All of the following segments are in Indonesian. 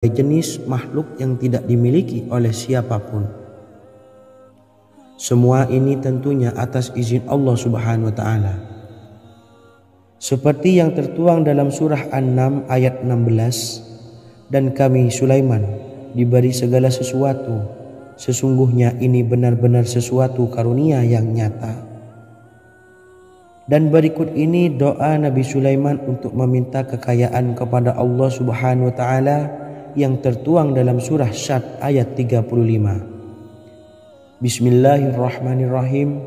jenis makhluk yang tidak dimiliki oleh siapapun. Semua ini tentunya atas izin Allah Subhanahu wa taala. Seperti yang tertuang dalam surah An-Naml ayat 16, dan kami Sulaiman diberi segala sesuatu, sesungguhnya ini benar-benar sesuatu karunia yang nyata. Dan berikut ini doa Nabi Sulaiman untuk meminta kekayaan kepada Allah Subhanahu wa taala yang tertuang dalam surah Syad ayat 35. Bismillahirrahmanirrahim.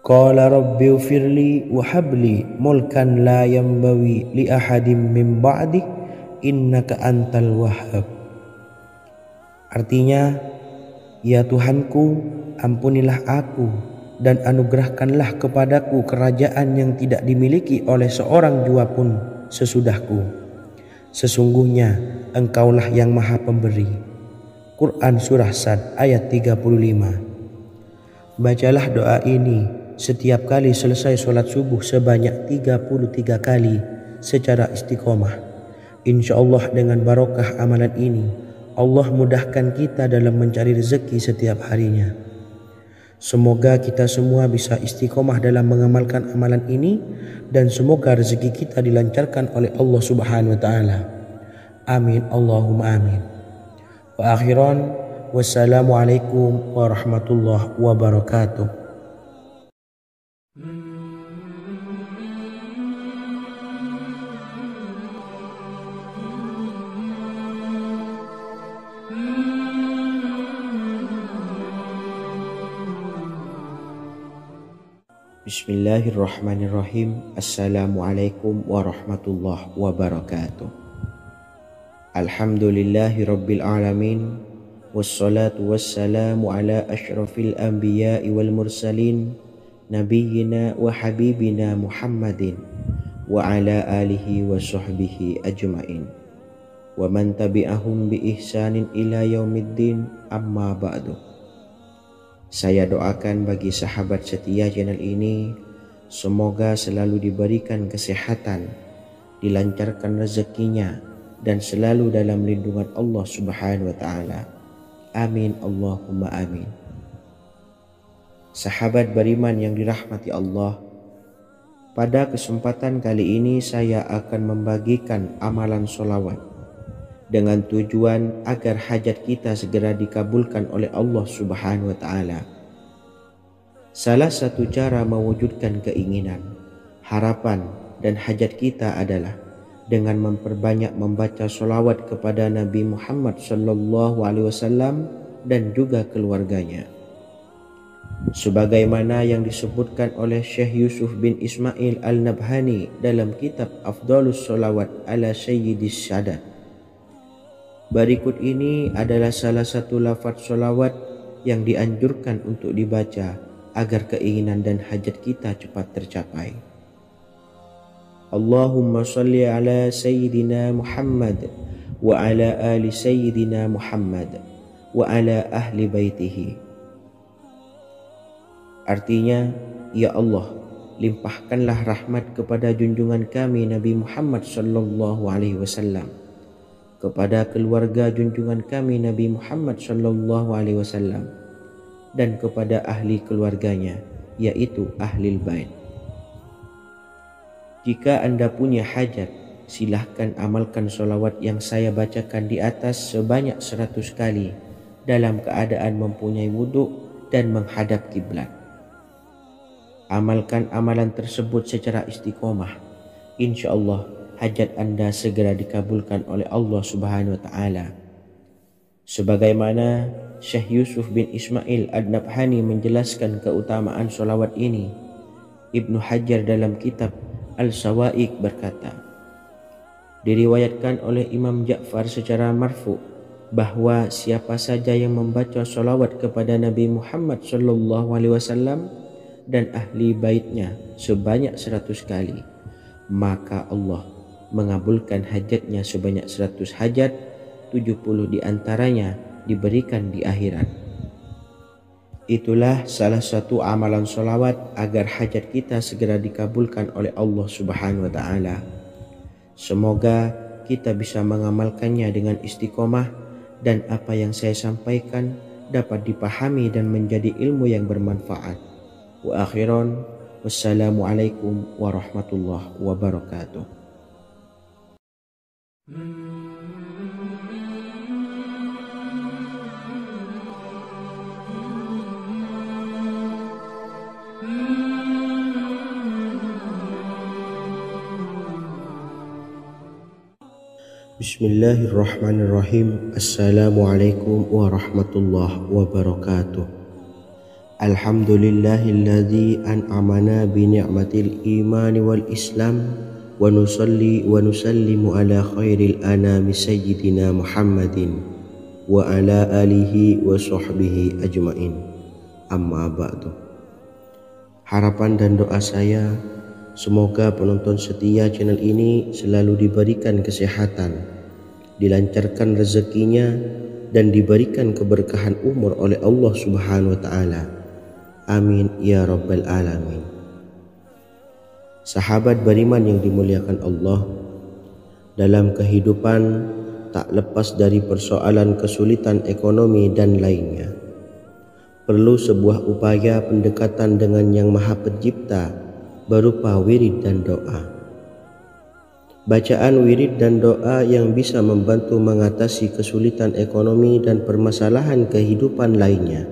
Qala rabbi ighfirli wa habli mulkan la yanbawi li ahadim min ba'di innaka antal wahhab. Artinya, ya Tuhanku, ampunilah aku dan anugerahkanlah kepadaku kerajaan yang tidak dimiliki oleh seorang jua pun sesudahku. Sesungguhnya Engkaulah yang Maha Pemberi. Quran Surah Sad ayat 35. Bacalah doa ini setiap kali selesai sholat subuh sebanyak 33 kali secara istiqomah. Insya Allah dengan barokah amalan ini, Allah mudahkan kita dalam mencari rezeki setiap harinya. Semoga kita semua bisa istiqomah dalam mengamalkan amalan ini, dan semoga rezeki kita dilancarkan oleh Allah Subhanahu wa taala. Amin Allahumma amin. Wa akhiran, wassalamualaikum warahmatullahi wabarakatuh. Bismillahirrahmanirrahim. Assalamualaikum warahmatullahi wabarakatuh. Alhamdulillahi rabbil alamin. Wassalatu wassalamu ala ashrafil anbiya'i wal mursalin, nabiyyina wa habibina Muhammadin wa ala alihi wa sahbihi ajma'in wa man tabi'ahum bi ihsanin ila yaumiddin, amma ba'du. Saya doakan bagi sahabat setia channel ini, semoga selalu diberikan kesehatan, dilancarkan rezekinya, dan selalu dalam lindungan Allah Subhanahu wa taala. Amin Allahumma amin. Sahabat beriman yang dirahmati Allah, pada kesempatan kali ini saya akan membagikan amalan sholawat dengan tujuan agar hajat kita segera dikabulkan oleh Allah Subhanahu wa taala. Salah satu cara mewujudkan keinginan, harapan, dan hajat kita adalah dengan memperbanyak membaca sholawat kepada Nabi Muhammad SAW dan juga keluarganya. Sebagaimana yang disebutkan oleh Syekh Yusuf bin Ismail Al-Nabhani dalam kitab Afdhalus Sholawat ala Sayyidis Sadat. Berikut ini adalah salah satu lafaz sholawat yang dianjurkan untuk dibaca agar keinginan dan hajat kita cepat tercapai. Allahumma salli ala Sayyidina Muhammad wa ala ali Sayyidina Muhammad wa ala ahli baitihi. Artinya, ya Allah, limpahkanlah rahmat kepada junjungan kami Nabi Muhammad sallallahu alaihi wasallam, kepada keluarga junjungan kami Nabi Muhammad sallallahu alaihi wasallam, dan kepada ahli keluarganya, yaitu ahlil bait. Jika Anda punya hajat, silahkan amalkan sholawat yang saya bacakan di atas sebanyak 100 kali dalam keadaan mempunyai wudhu dan menghadap kiblat. Amalkan amalan tersebut secara istiqomah. Insya Allah hajat Anda segera dikabulkan oleh Allah Subhanahu wa taala. Sebagaimana Syekh Yusuf bin Ismail Ad-Nabhani menjelaskan keutamaan sholawat ini, Ibnu Hajar dalam kitab Al-Sawa'iq berkata, diriwayatkan oleh Imam Ja'far secara marfu bahwa siapa saja yang membaca sholawat kepada Nabi Muhammad SAW dan ahli baitnya sebanyak 100 kali, maka Allah mengabulkan hajatnya sebanyak 100 hajat, 70 diantaranya diberikan di akhirat. Itulah salah satu amalan sholawat agar hajat kita segera dikabulkan oleh Allah Subhanahu wa taala. Semoga kita bisa mengamalkannya dengan istiqomah dan apa yang saya sampaikan dapat dipahami dan menjadi ilmu yang bermanfaat. Wa akhiran, wassalamualaikum warahmatullahi wabarakatuh. Bismillahirrahmanirrahim. Assalamualaikum warahmatullahi wabarakatuh. Alhamdulillahilladzi an'amana bi ni'matil imani wal islam wa nusalli wa nusallimu ala khairil anami sayyidina Muhammadin wa ala alihi wa sahbihi ajmain. Amma ba'du. Harapan dan doa saya, semoga penonton setia channel ini selalu diberikan kesehatan, dilancarkan rezekinya, dan diberikan keberkahan umur oleh Allah Subhanahu wa Ta'ala. Amin ya Rabbal Alamin. Sahabat beriman yang dimuliakan Allah, dalam kehidupan tak lepas dari persoalan kesulitan ekonomi dan lainnya. Perlu sebuah upaya pendekatan dengan Yang Maha Pencipta berupa wirid dan doa. Bacaan wirid dan doa yang bisa membantu mengatasi kesulitan ekonomi dan permasalahan kehidupan lainnya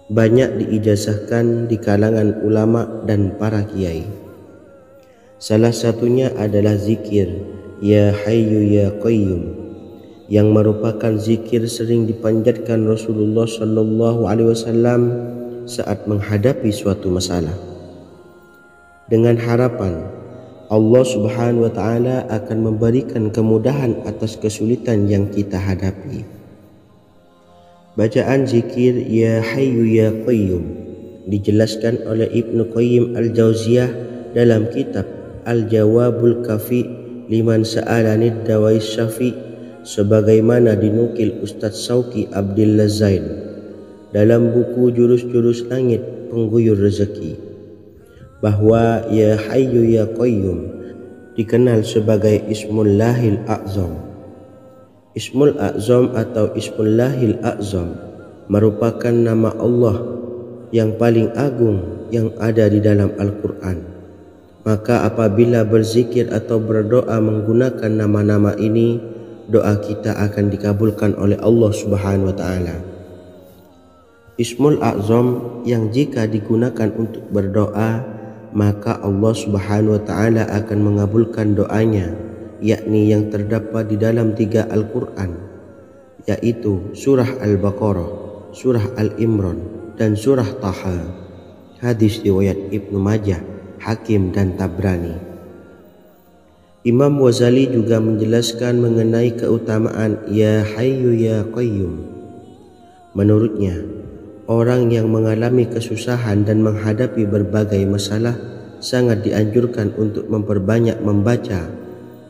banyak diijazahkan di kalangan ulama dan para kiai. Salah satunya adalah zikir Ya Hayyu Ya Qayyum, yang merupakan zikir sering dipanjatkan Rasulullah SAW saat menghadapi suatu masalah, dengan harapan Allah Subhanahu wa Ta'ala akan memberikan kemudahan atas kesulitan yang kita hadapi. Bacaan zikir Ya Hayyu Ya Qayyum dijelaskan oleh Ibnu Qayyim Al-Jauziyah dalam kitab Al-Jawabul Kafi liman sa'alanid dawais syafi, sebagaimana dinukil Ustadz Sauki Abdillah Zain dalam buku Jurus-Jurus Langit Pengguyur Rezeki, bahwa Ya Hayyu Ya Qayyum dikenal sebagai Ismullahil A'zam. Ismul A'zam atau Ismullahil A'zam merupakan nama Allah yang paling agung yang ada di dalam Al-Quran. Maka apabila berzikir atau berdoa menggunakan nama-nama ini, doa kita akan dikabulkan oleh Allah Subhanahu wa Ta'ala. Ismul A'zam yang jika digunakan untuk berdoa, maka Allah Subhanahu wa Ta'ala akan mengabulkan doanya, yakni yang terdapat di dalam 3 Al-Quran, yaitu surah Al-Baqarah, surah Al-Imran, dan surah Taha. Hadis riwayat Ibnu Majah, Hakim, dan Tabrani. Imam Ghazali juga menjelaskan mengenai keutamaan Ya Hayyu Ya Qayyum. Menurutnya, orang yang mengalami kesusahan dan menghadapi berbagai masalah sangat dianjurkan untuk memperbanyak membaca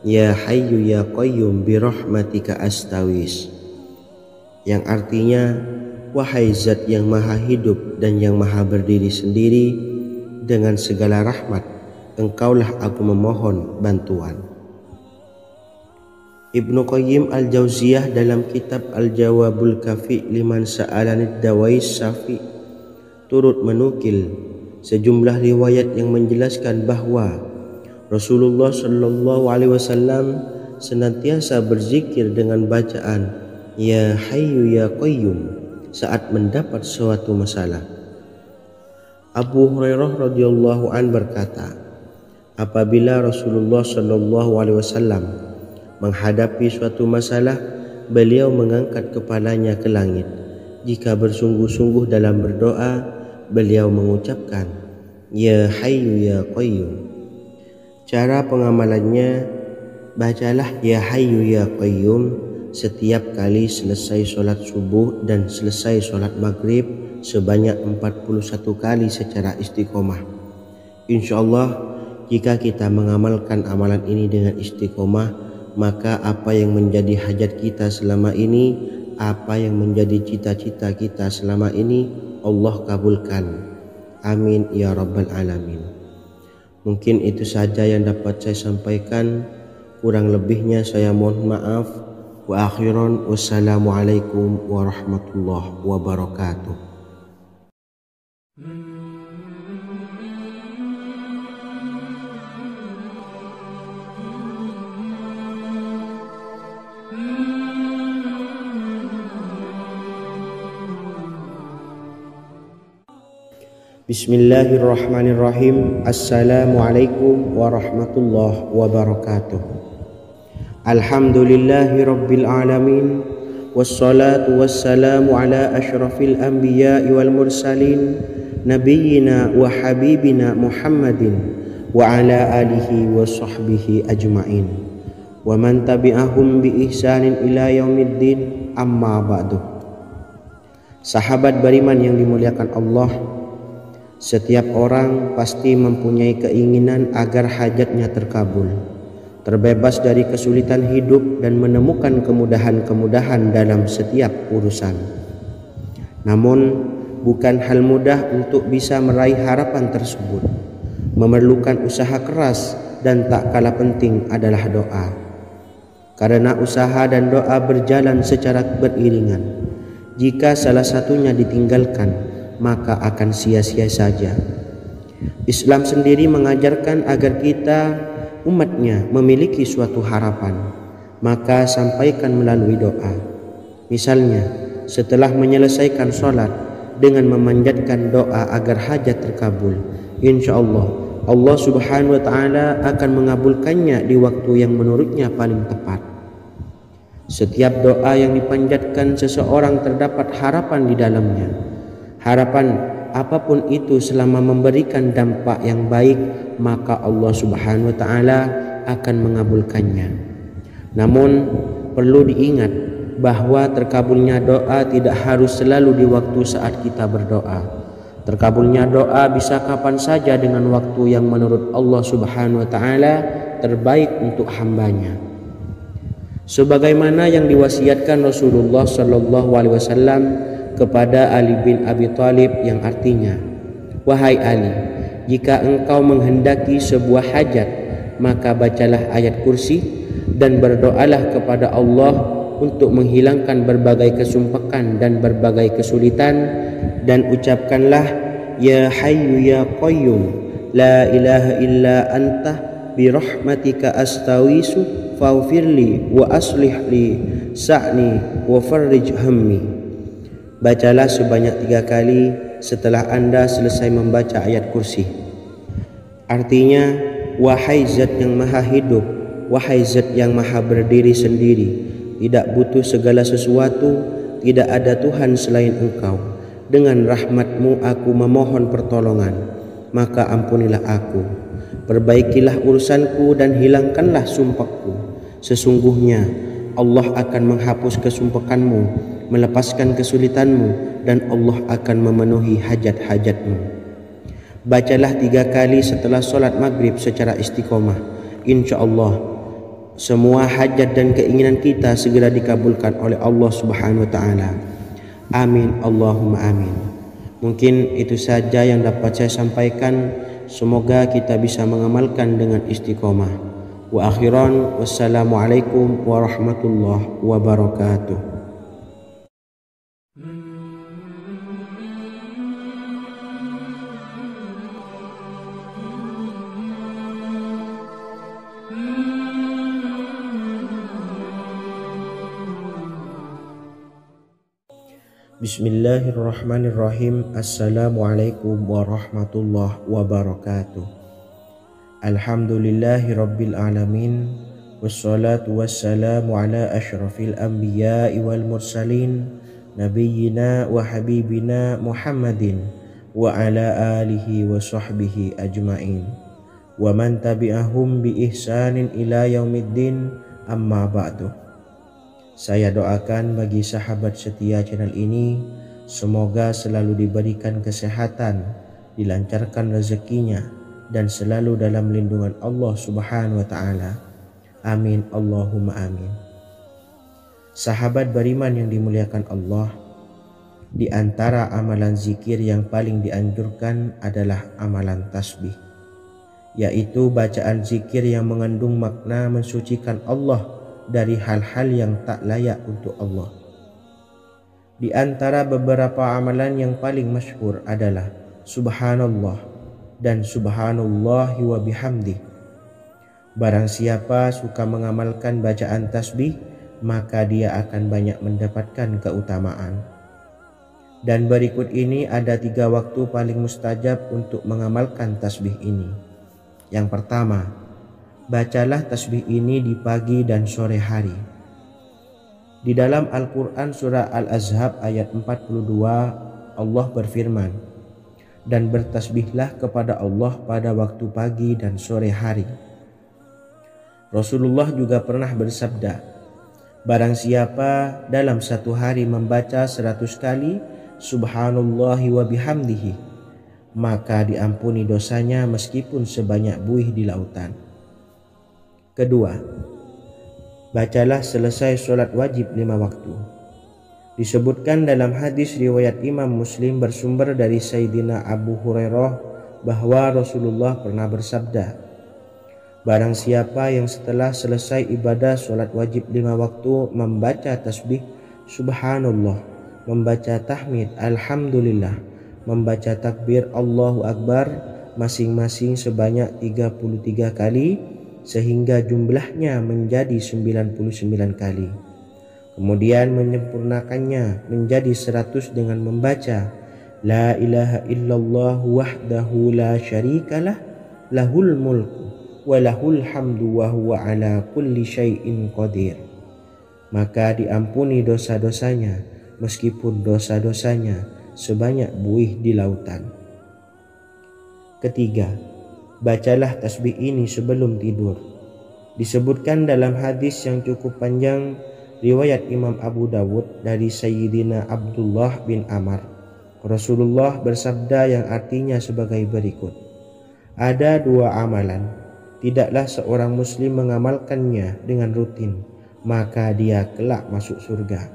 Ya Hayyu Ya Qayyum bi rahmatika astawis, yang artinya, wahai zat yang maha hidup dan yang maha berdiri sendiri, dengan segala rahmat engkaulah aku memohon bantuan. Ibnu Qayyim Al-Jauziyah dalam kitab Al-Jawabul Kafi liman sa'alanid dawais syafi turut menukil sejumlah riwayat yang menjelaskan bahwa Rasulullah SAW senantiasa berzikir dengan bacaan Ya Hayyu Ya Qayyum saat mendapat suatu masalah. Abu Hurairah radhiyallahu an berkata, apabila Rasulullah SAW menghadapi suatu masalah, beliau mengangkat kepalanya ke langit. Jika bersungguh-sungguh dalam berdoa, beliau mengucapkan Ya Hayyu Ya Qayyum. Cara pengamalannya, bacalah Ya Hayyu Ya Qayyum setiap kali selesai sholat subuh dan selesai sholat maghrib sebanyak 41 kali secara istiqomah. Insyaallah, jika kita mengamalkan amalan ini dengan istiqomah, maka apa yang menjadi hajat kita selama ini, apa yang menjadi cita-cita kita selama ini, Allah kabulkan. Amin ya Rabbal Alamin. Mungkin itu saja yang dapat saya sampaikan. Kurang lebihnya saya mohon maaf. Wa akhiran wassalamualaikum warahmatullahi wabarakatuh. Bismillahirrahmanirrahim. Assalamualaikum warahmatullahi wabarakatuh. Alhamdulillahi rabbil alamin. Wassalatu wassalamu ala ashrafil anbiya'i wal mursalin, nabiyyina wa habibina Muhammadin wa ala alihi wa sahbihi ajma'in, wa man tabi'ahum bi ihsanin ila yaumiddin, amma ba'du. Sahabat beriman yang dimuliakan Allah, setiap orang pasti mempunyai keinginan agar hajatnya terkabul, terbebas dari kesulitan hidup dan menemukan kemudahan-kemudahan dalam setiap urusan. Namun, bukan hal mudah untuk bisa meraih harapan tersebut. Memerlukan usaha keras dan tak kalah penting adalah doa. Karena usaha dan doa berjalan secara beriringan. Jika salah satunya ditinggalkan, maka akan sia-sia saja. Islam sendiri mengajarkan agar kita umatnya memiliki suatu harapan, maka sampaikan melalui doa. Misalnya, setelah menyelesaikan sholat dengan memanjatkan doa agar hajat terkabul, insya Allah Allah subhanahu wa ta'ala akan mengabulkannya di waktu yang menurutnya paling tepat. Setiap doa yang dipanjatkan seseorang terdapat harapan di dalamnya. Harapan apapun itu selama memberikan dampak yang baik, maka Allah subhanahu wa ta'ala akan mengabulkannya. Namun perlu diingat bahwa terkabulnya doa tidak harus selalu di waktu saat kita berdoa. Terkabulnya doa bisa kapan saja dengan waktu yang menurut Allah subhanahu wa ta'ala terbaik untuk hambanya. Sebagaimana yang diwasiatkan Rasulullah sallallahu alaihi wasallam kepada Ali bin Abi Thalib, yang artinya, wahai Ali, jika engkau menghendaki sebuah hajat, maka bacalah ayat kursi dan berdoalah kepada Allah untuk menghilangkan berbagai kesumpakan dan berbagai kesulitan, dan ucapkanlah, ya hayyu ya qayyum la ilaha illa anta birahmatika astawisu faghfirli wa aslih li sa'ni wa farrij hammi. Bacalah sebanyak 3 kali setelah Anda selesai membaca ayat kursi. Artinya, wahai zat yang maha hidup, wahai zat yang maha berdiri sendiri, tidak butuh segala sesuatu, tidak ada Tuhan selain Engkau. Dengan rahmat-Mu aku memohon pertolongan, maka ampunilah aku. Perbaikilah urusanku dan hilangkanlah sumpahku. Sesungguhnya Allah akan menghapus kesumpakanmu, melepaskan kesulitanmu, dan Allah akan memenuhi hajat-hajatmu. Bacalah 3 kali setelah sholat maghrib secara istiqomah. Insya Allah semua hajat dan keinginan kita segera dikabulkan oleh Allah subhanahu wa ta'ala. Amin Allahumma amin. Mungkin itu saja yang dapat saya sampaikan. Semoga kita bisa mengamalkan dengan istiqomah. Wa akhiran wassalamualaikum warahmatullahi wabarakatuh. Bismillahirrahmanirrahim. Assalamualaikum warahmatullahi wabarakatuh. Alhamdulillahi rabbil alamin. Wassalatu wassalamu ala ashrafil anbiya'i wal mursalin, nabiyyina wa habibina Muhammadin wa ala alihi wa sahbihi ajma'in, wa man tabi'ahum bi ihsanin ila yaumiddin, amma ba'du. Saya doakan bagi sahabat setia channel ini, semoga selalu diberikan kesehatan, dilancarkan rezekinya, dan selalu dalam lindungan Allah subhanahu wa ta'ala. Amin Allahumma amin. Sahabat beriman yang dimuliakan Allah, di antara amalan zikir yang paling dianjurkan adalah amalan tasbih, yaitu bacaan zikir yang mengandung makna mensucikan Allah dari hal-hal yang tak layak untuk Allah. Di antara beberapa amalan yang paling masyhur adalah Subhanallah dan Subhanallahi wa bihamdih. Barang siapa suka mengamalkan bacaan tasbih, maka dia akan banyak mendapatkan keutamaan. Dan berikut ini ada 3 waktu paling mustajab untuk mengamalkan tasbih ini. Yang pertama, bacalah tasbih ini di pagi dan sore hari. Di dalam Al-Quran surah Al-Ahzab ayat 42, Allah berfirman, dan bertasbihlah kepada Allah pada waktu pagi dan sore hari. Rasulullah juga pernah bersabda, barang siapa dalam satu hari membaca 100 kali Subhanallahi wa bihamdihi, maka diampuni dosanya meskipun sebanyak buih di lautan. Kedua, bacalah selesai sholat wajib 5 waktu. Disebutkan dalam hadis riwayat Imam Muslim bersumber dari Sayyidina Abu Hurairah bahwa Rasulullah pernah bersabda, barang siapa yang setelah selesai ibadah sholat wajib 5 waktu membaca tasbih Subhanallah, membaca tahmid Alhamdulillah, membaca takbir Allahu Akbar masing-masing sebanyak 33 kali sehingga jumlahnya menjadi 99 kali. Kemudian menyempurnakannya menjadi 100 dengan membaca La ilaha illallah wahdahu la syarikalah lahul mulku wa lahul hamdu wa huwa ala kulli syai'in qadir. Maka diampuni dosa-dosanya meskipun dosa-dosanya sebanyak buih di lautan. Ketiga, bacalah tasbih ini sebelum tidur. Disebutkan dalam hadis yang cukup panjang riwayat Imam Abu Dawud dari Sayyidina Abdullah bin Amr, Rasulullah bersabda yang artinya sebagai berikut, ada 2 amalan, tidaklah seorang muslim mengamalkannya dengan rutin, maka dia kelak masuk surga.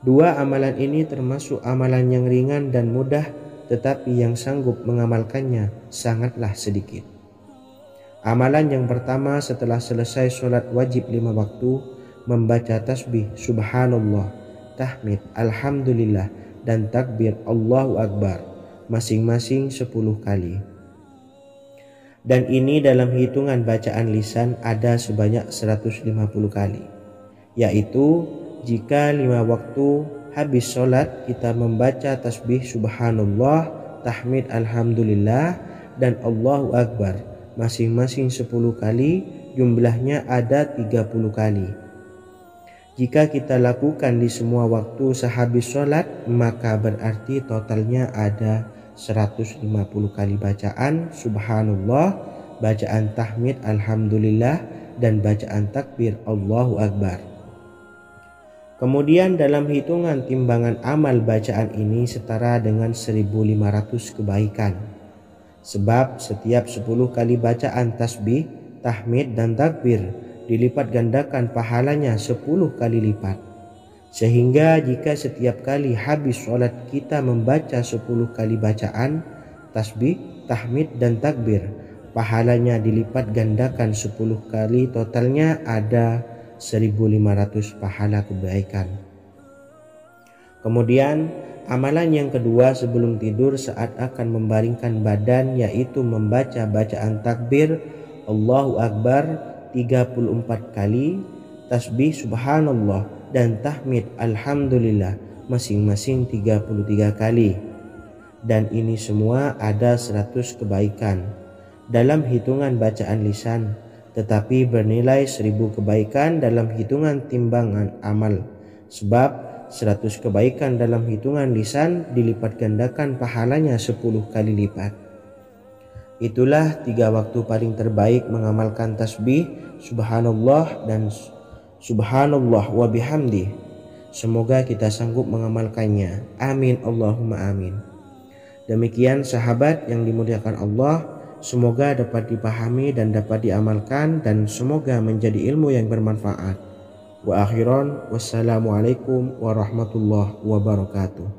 2 amalan ini termasuk amalan yang ringan dan mudah, tetapi yang sanggup mengamalkannya sangatlah sedikit. Amalan yang pertama setelah selesai sholat wajib 5 waktu, membaca tasbih Subhanallah, tahmid Alhamdulillah, dan takbir Allahu Akbar masing-masing 10 kali. Dan ini dalam hitungan bacaan lisan ada sebanyak 150 kali, yaitu jika 5 waktu habis sholat kita membaca tasbih Subhanallah, tahmid Alhamdulillah, dan Allahu Akbar masing-masing 10 kali, jumlahnya ada 30 kali. Jika kita lakukan di semua waktu sehabis sholat, maka berarti totalnya ada 150 kali bacaan Subhanallah, bacaan tahmid Alhamdulillah, dan bacaan takbir Allahu Akbar. Kemudian dalam hitungan timbangan amal bacaan ini setara dengan 1500 kebaikan. Sebab setiap 10 kali bacaan tasbih, tahmid, dan takbir dilipat gandakan pahalanya 10 kali lipat. Sehingga jika setiap kali habis sholat kita membaca 10 kali bacaan tasbih, tahmid, dan takbir, pahalanya dilipat gandakan 10 kali, totalnya ada 1500 pahala kebaikan. Kemudian amalan yang kedua sebelum tidur saat akan membaringkan badan, yaitu membaca bacaan takbir Allahu Akbar 34 kali, tasbih Subhanallah, dan tahmid Alhamdulillah masing-masing 33 kali. Dan ini semua ada 100 kebaikan dalam hitungan bacaan lisan, tetapi bernilai 1000 kebaikan dalam hitungan timbangan amal. Sebab 100 kebaikan dalam hitungan lisan dilipat gandakan pahalanya 10 kali lipat. Itulah 3 waktu paling terbaik mengamalkan tasbih Subhanallah dan Subhanallah wa bihamdih. Semoga kita sanggup mengamalkannya. Amin Allahumma amin. Demikian sahabat yang dimuliakan Allah, semoga dapat dipahami dan dapat diamalkan, dan semoga menjadi ilmu yang bermanfaat. Wa akhiran, wassalamualaikum warahmatullahi wabarakatuh.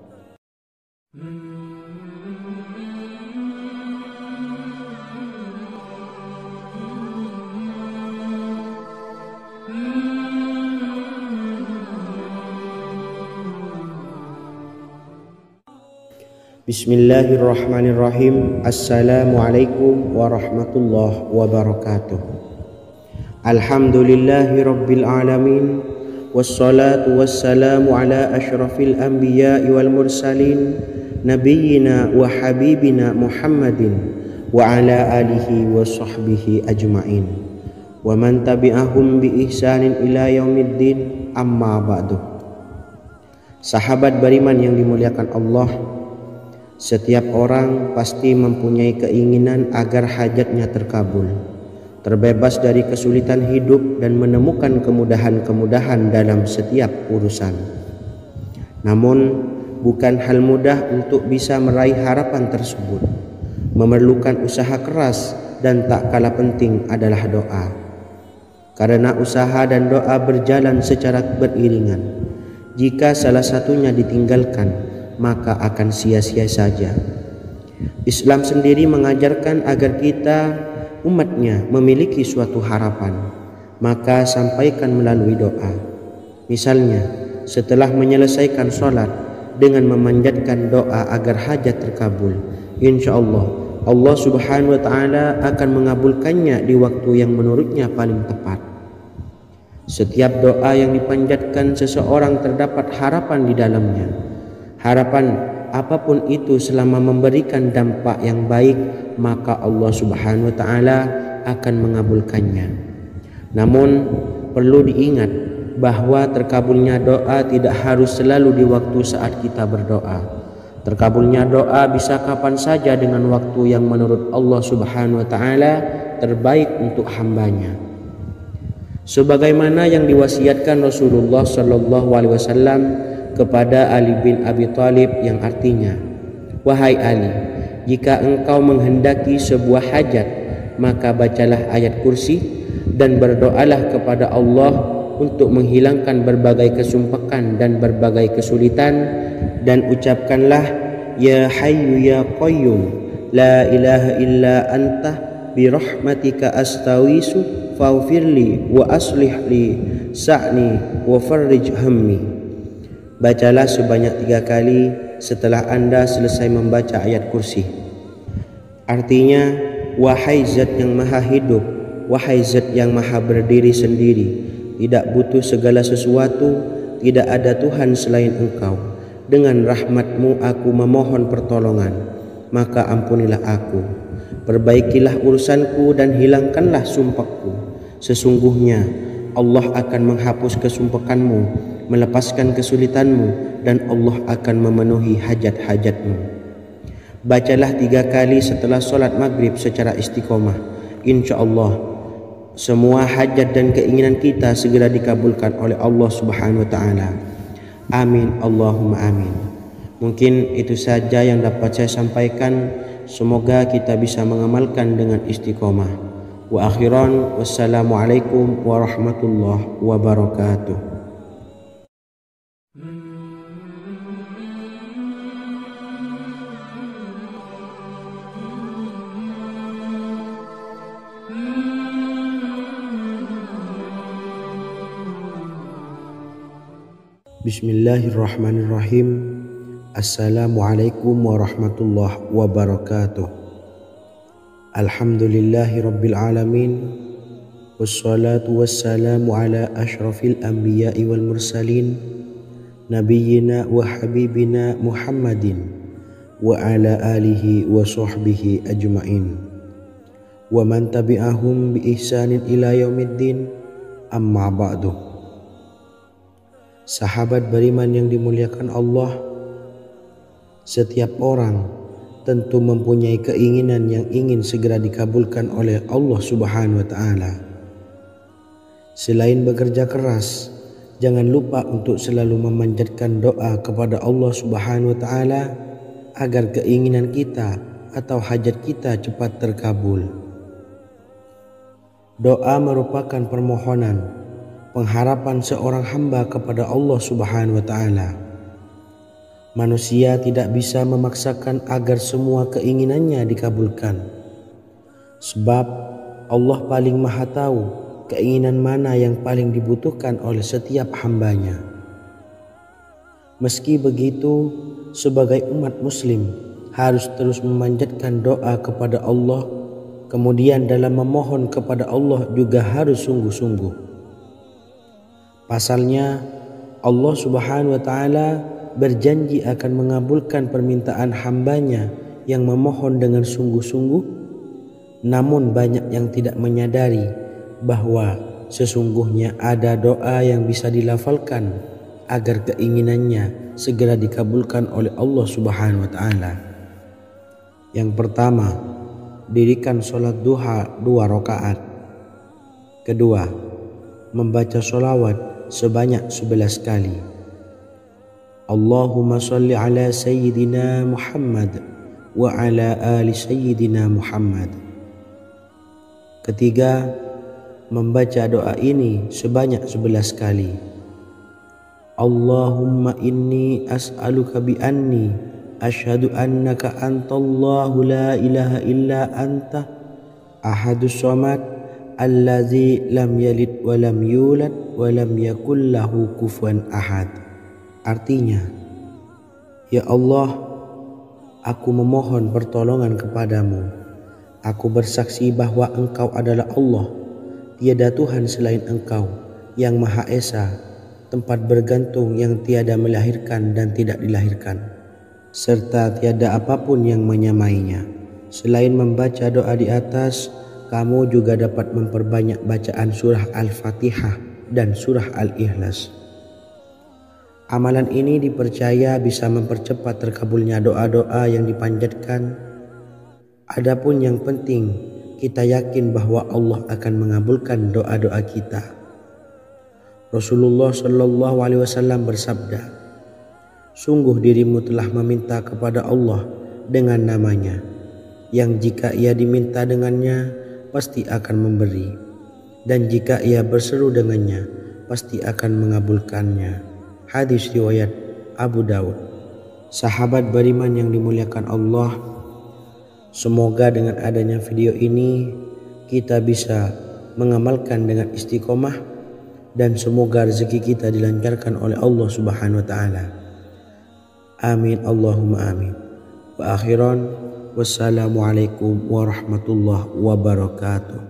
Bismillahirrahmanirrahim. Assalamualaikum warahmatullahi wabarakatuh. Alhamdulillahi rabbil alamin. Wassalatu wassalamu ala ashrafil anbiya'i wal mursalin, nabiyyina wa habibina Muhammadin wa ala alihi wa sahbihi ajma'in wa man tabi'ahum bi ihsanin ila yaumiddin, amma ba'du. Sahabat beriman yang dimuliakan Allah, setiap orang pasti mempunyai keinginan agar hajatnya terkabul, terbebas dari kesulitan hidup dan menemukan kemudahan-kemudahan dalam setiap urusan. Namun, bukan hal mudah untuk bisa meraih harapan tersebut. Memerlukan usaha keras dan tak kalah penting adalah doa. Karena usaha dan doa berjalan secara beriringan. Jika salah satunya ditinggalkan, maka akan sia-sia saja. Islam sendiri mengajarkan agar kita umatnya memiliki suatu harapan, maka sampaikan melalui doa. Misalnya, setelah menyelesaikan sholat dengan memanjatkan doa agar hajat terkabul, insya Allah Allah subhanahu wa ta'ala akan mengabulkannya di waktu yang menurutnya paling tepat. Setiap doa yang dipanjatkan seseorang terdapat harapan di dalamnya. Harapan apapun itu selama memberikan dampak yang baik, maka Allah subhanahu wa ta'ala akan mengabulkannya. Namun perlu diingat bahwa terkabulnya doa tidak harus selalu di waktu saat kita berdoa. Terkabulnya doa bisa kapan saja dengan waktu yang menurut Allah subhanahu wa ta'ala terbaik untuk hambanya. Sebagaimana yang diwasiatkan Rasulullah sallallahu alaihi wasallam kepada Ali bin Abi Thalib, yang artinya, wahai Ali, jika engkau menghendaki sebuah hajat, maka bacalah ayat kursi dan berdoalah kepada Allah untuk menghilangkan berbagai kesumpakan dan berbagai kesulitan, dan ucapkanlah, ya hayyu ya qayyum la ilaha illa anta birahmatika astawisu faghfirli wa aslih li sa'ni wa farrij hammi. Bacalah sebanyak 3 kali setelah Anda selesai membaca ayat kursi. Artinya, wahai zat yang maha hidup, wahai zat yang maha berdiri sendiri, tidak butuh segala sesuatu, tidak ada Tuhan selain Engkau. Dengan rahmat-Mu aku memohon pertolongan, maka ampunilah aku. Perbaikilah urusanku dan hilangkanlah sumpahku. Sesungguhnya Allah akan menghapus kesumpakanmu, melepaskan kesulitanmu, dan Allah akan memenuhi hajat-hajatmu. Bacalah 3 kali setelah sholat maghrib secara istiqomah. Insya Allah semua hajat dan keinginan kita segera dikabulkan oleh Allah subhanahu wa ta'ala. Amin Allahumma amin. Mungkin itu saja yang dapat saya sampaikan. Semoga kita bisa mengamalkan dengan istiqomah. Wa akhiran, wassalamualaikum warahmatullahi wabarakatuh. Bismillahirrahmanirrahim. Assalamualaikum warahmatullahi wabarakatuh. Alhamdulillahi rabbil alamin. Wassalatu wassalamu ala ashrafil anbiya'i wal mursalin, nabiyyina wa habibina Muhammadin wa ala alihi wa sahbihi ajma'in wa man tabi'ahum bi ihsanin ila yaumiddin, amma ba'du. Sahabat beriman yang dimuliakan Allah, setiap orang tentu mempunyai keinginan yang ingin segera dikabulkan oleh Allah subhanahu wa ta'ala. Selain bekerja keras, jangan lupa untuk selalu memanjatkan doa kepada Allah subhanahu wa ta'ala agar keinginan kita atau hajat kita cepat terkabul. Doa merupakan permohonan, pengharapan seorang hamba kepada Allah subhanahu wa ta'ala. Manusia tidak bisa memaksakan agar semua keinginannya dikabulkan. Sebab Allah paling maha tahu keinginan mana yang paling dibutuhkan oleh setiap hambanya. Meski begitu, sebagai umat muslim, harus terus memanjatkan doa kepada Allah. Kemudian dalam memohon kepada Allah juga harus sungguh-sungguh. Pasalnya Allah Subhanahu wa taala berjanji akan mengabulkan permintaan hambanya yang memohon dengan sungguh-sungguh. Namun banyak yang tidak menyadari bahwa sesungguhnya ada doa yang bisa dilafalkan agar keinginannya segera dikabulkan oleh Allah Subhanahu wa taala. Yang pertama, dirikan sholat duha 2 rakaat. Kedua, membaca sholawat sebanyak 11 kali. Allahumma sholli ala sayyidina Muhammad wa ala ali sayyidina Muhammad. Ketiga, membaca doa ini sebanyak 11 kali. Allahumma inni as'aluka bi anni asyhadu annaka antallahu la ilaha illa anta ahadus samad allazi lam yalid wa lam yulad wa lam yakul lahu kufuwan ahad. Artinya, ya Allah, aku memohon pertolongan kepadamu. Aku bersaksi bahwa Engkau adalah Allah, tiada Tuhan selain Engkau yang Maha Esa, tempat bergantung yang tiada melahirkan dan tidak dilahirkan, serta tiada apapun yang menyamainya. Selain membaca doa di atas, kamu juga dapat memperbanyak bacaan surah Al-Fatihah dan surah Al-Ikhlas. Amalan ini dipercaya bisa mempercepat terkabulnya doa-doa yang dipanjatkan. Adapun yang penting, kita yakin bahwa Allah akan mengabulkan doa-doa kita. Rasulullah Shallallahu Alaihi Wasallam bersabda, sungguh dirimu telah meminta kepada Allah dengan namanya, yang jika ia diminta dengannya, pasti akan memberi, dan jika ia berseru dengannya, pasti akan mengabulkannya. Hadis riwayat Abu Daud. Sahabat beriman yang dimuliakan Allah, semoga dengan adanya video ini kita bisa mengamalkan dengan istiqomah, dan semoga rezeki kita dilancarkan oleh Allah Subhanahu wa taala. Amin Allahumma amin. Wa akhiran, wassalamualaikum warahmatullahi wabarakatuh.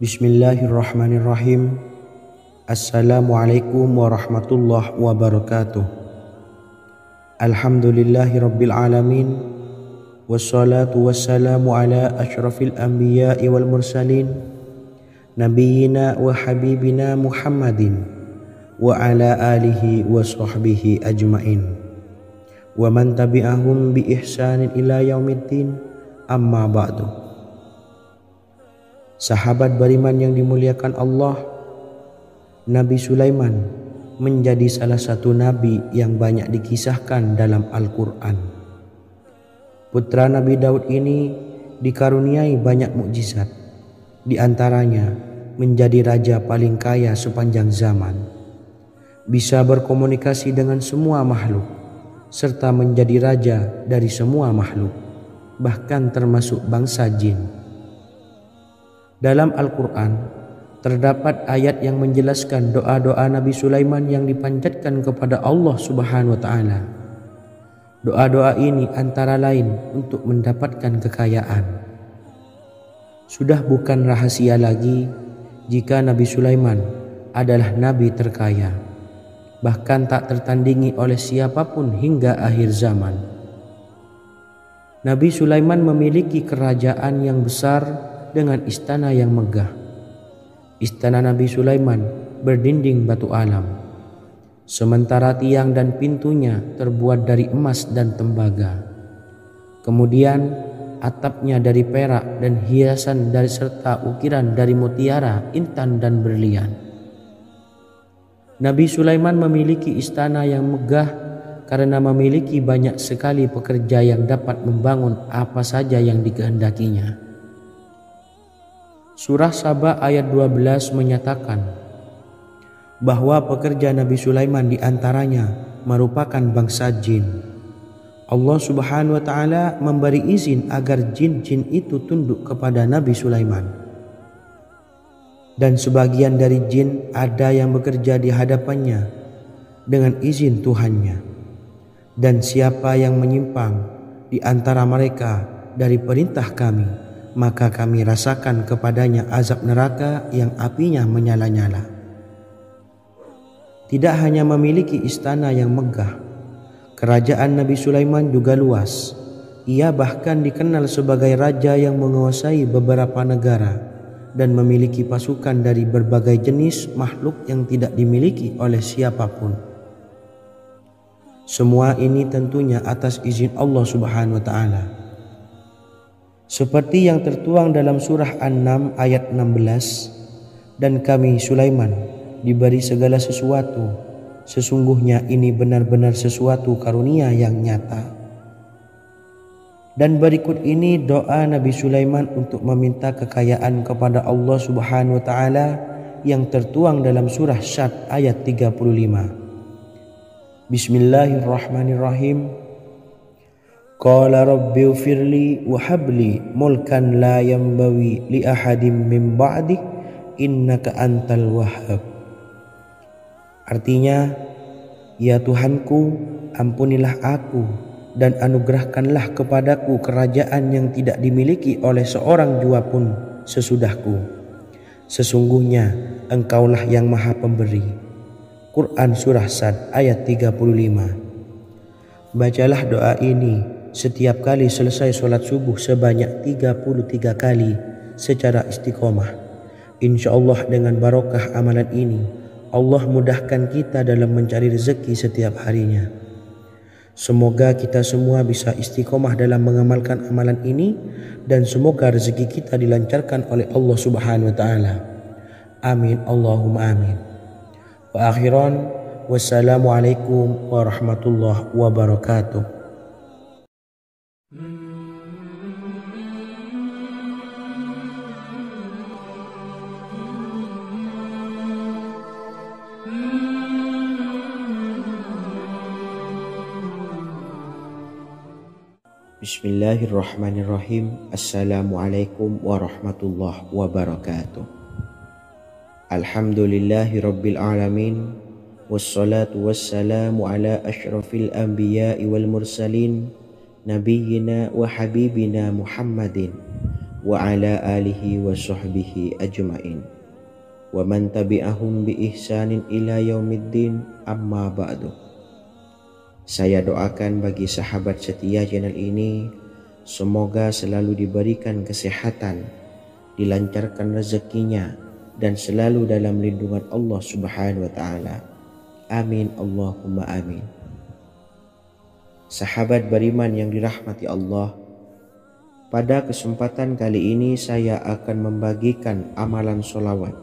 Bismillahirrahmanirrahim. Assalamualaikum warahmatullahi wabarakatuh. Alhamdulillahi rabbil alamin. Wassalatu wassalamu ala asyrafil anbiya'i wal mursalin, nabiyyina wa habibina Muhammadin wa ala alihi wa sahbihi ajmain, wa man tabi'ahum bi ihsanin ila yaumiddin, amma ba'du. Sahabat beriman yang dimuliakan Allah, Nabi Sulaiman menjadi salah satu nabi yang banyak dikisahkan dalam Al-Quran. Putra Nabi Daud ini dikaruniai banyak mukjizat, di antaranya menjadi raja paling kaya sepanjang zaman, bisa berkomunikasi dengan semua makhluk, serta menjadi raja dari semua makhluk, bahkan termasuk bangsa jin. Dalam Al-Quran terdapat ayat yang menjelaskan doa-doa Nabi Sulaiman yang dipanjatkan kepada Allah Subhanahu wa taala. Doa-doa ini antara lain untuk mendapatkan kekayaan. Sudah bukan rahasia lagi jika Nabi Sulaiman adalah nabi terkaya, bahkan tak tertandingi oleh siapapun hingga akhir zaman. Nabi Sulaiman memiliki kerajaan yang besar dengan istana yang megah. Istana Nabi Sulaiman berdinding batu alam, sementara tiang dan pintunya terbuat dari emas dan tembaga. Kemudian atapnya dari perak dan hiasan dari serta ukiran dari mutiara, intan dan berlian. Nabi Sulaiman memiliki istana yang megah karena memiliki banyak sekali pekerja yang dapat membangun apa saja yang dikehendakinya. Surah Saba ayat 12 menyatakan bahwa pekerja Nabi Sulaiman diantaranya merupakan bangsa jin. Allah Subhanahu wa taala memberi izin agar jin-jin itu tunduk kepada Nabi Sulaiman. Dan sebagian dari jin ada yang bekerja di hadapannya dengan izin Tuhannya. Dan siapa yang menyimpang di antara mereka dari perintah kami, maka kami rasakan kepadanya azab neraka yang apinya menyala-nyala. Tidak hanya memiliki istana yang megah, kerajaan Nabi Sulaiman juga luas. Ia bahkan dikenal sebagai raja yang menguasai beberapa negara dan memiliki pasukan dari berbagai jenis makhluk yang tidak dimiliki oleh siapapun. Semua ini tentunya atas izin Allah Subhanahu wa taala. Seperti yang tertuang dalam surah An-Naml ayat 16, dan kami Sulaiman diberi segala sesuatu, sesungguhnya ini benar-benar sesuatu karunia yang nyata. Dan berikut ini doa Nabi Sulaiman untuk meminta kekayaan kepada Allah Subhanahu wa taala yang tertuang dalam surah Syad ayat 35. Bismillahirrahmanirrahim. Qala rabbi ufirli wa habli mulkan la yanbawi li ahadim min ba'di innaka antal wahhab. Artinya, ya Tuhanku, ampunilah aku dan anugerahkanlah kepadaku kerajaan yang tidak dimiliki oleh seorang jua pun sesudahku. Sesungguhnya Engkaulah yang Maha Pemberi. Quran Surah Sad ayat 35. Bacalah doa ini setiap kali selesai sholat subuh sebanyak 33 kali secara istiqomah. Insya Allah dengan barokah amalan ini, Allah mudahkan kita dalam mencari rezeki setiap harinya. Semoga kita semua bisa istiqomah dalam mengamalkan amalan ini, dan semoga rezeki kita dilancarkan oleh Allah Subhanahu wa taala. Amin Allahumma amin. Wa akhiran, wassalamualaikum warahmatullahi wabarakatuh. Bismillahirrahmanirrahim. Assalamualaikum warahmatullahi wabarakatuh. Alhamdulillahi rabbil alamin, wassalatu wassalamu ala ashrafil anbiya'i wal mursalin, nabiyyina wa habibina Muhammadin wa ala alihi wa sahbihi ajma'in, wa man tabi'ahum bi ihsanin ila yaumiddin, amma ba'du. Saya doakan bagi sahabat setia channel ini, semoga selalu diberikan kesehatan, dilancarkan rezekinya, dan selalu dalam lindungan Allah Subhanahu wa taala. Amin Allahumma amin. Sahabat beriman yang dirahmati Allah, pada kesempatan kali ini saya akan membagikan amalan sholawat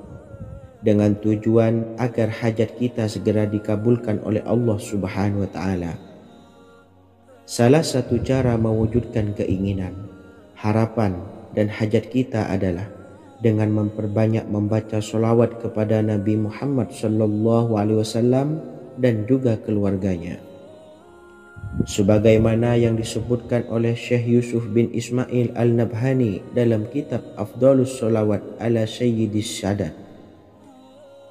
dengan tujuan agar hajat kita segera dikabulkan oleh Allah Subhanahu wa taala. Salah satu cara mewujudkan keinginan, harapan, dan hajat kita adalah dengan memperbanyak membaca sholawat kepada Nabi Muhammad SAW dan juga keluarganya. Sebagaimana yang disebutkan oleh Syekh Yusuf bin Ismail Al-Nabhani dalam kitab Afdhalus Sholawat ala Sayyidis Sadat.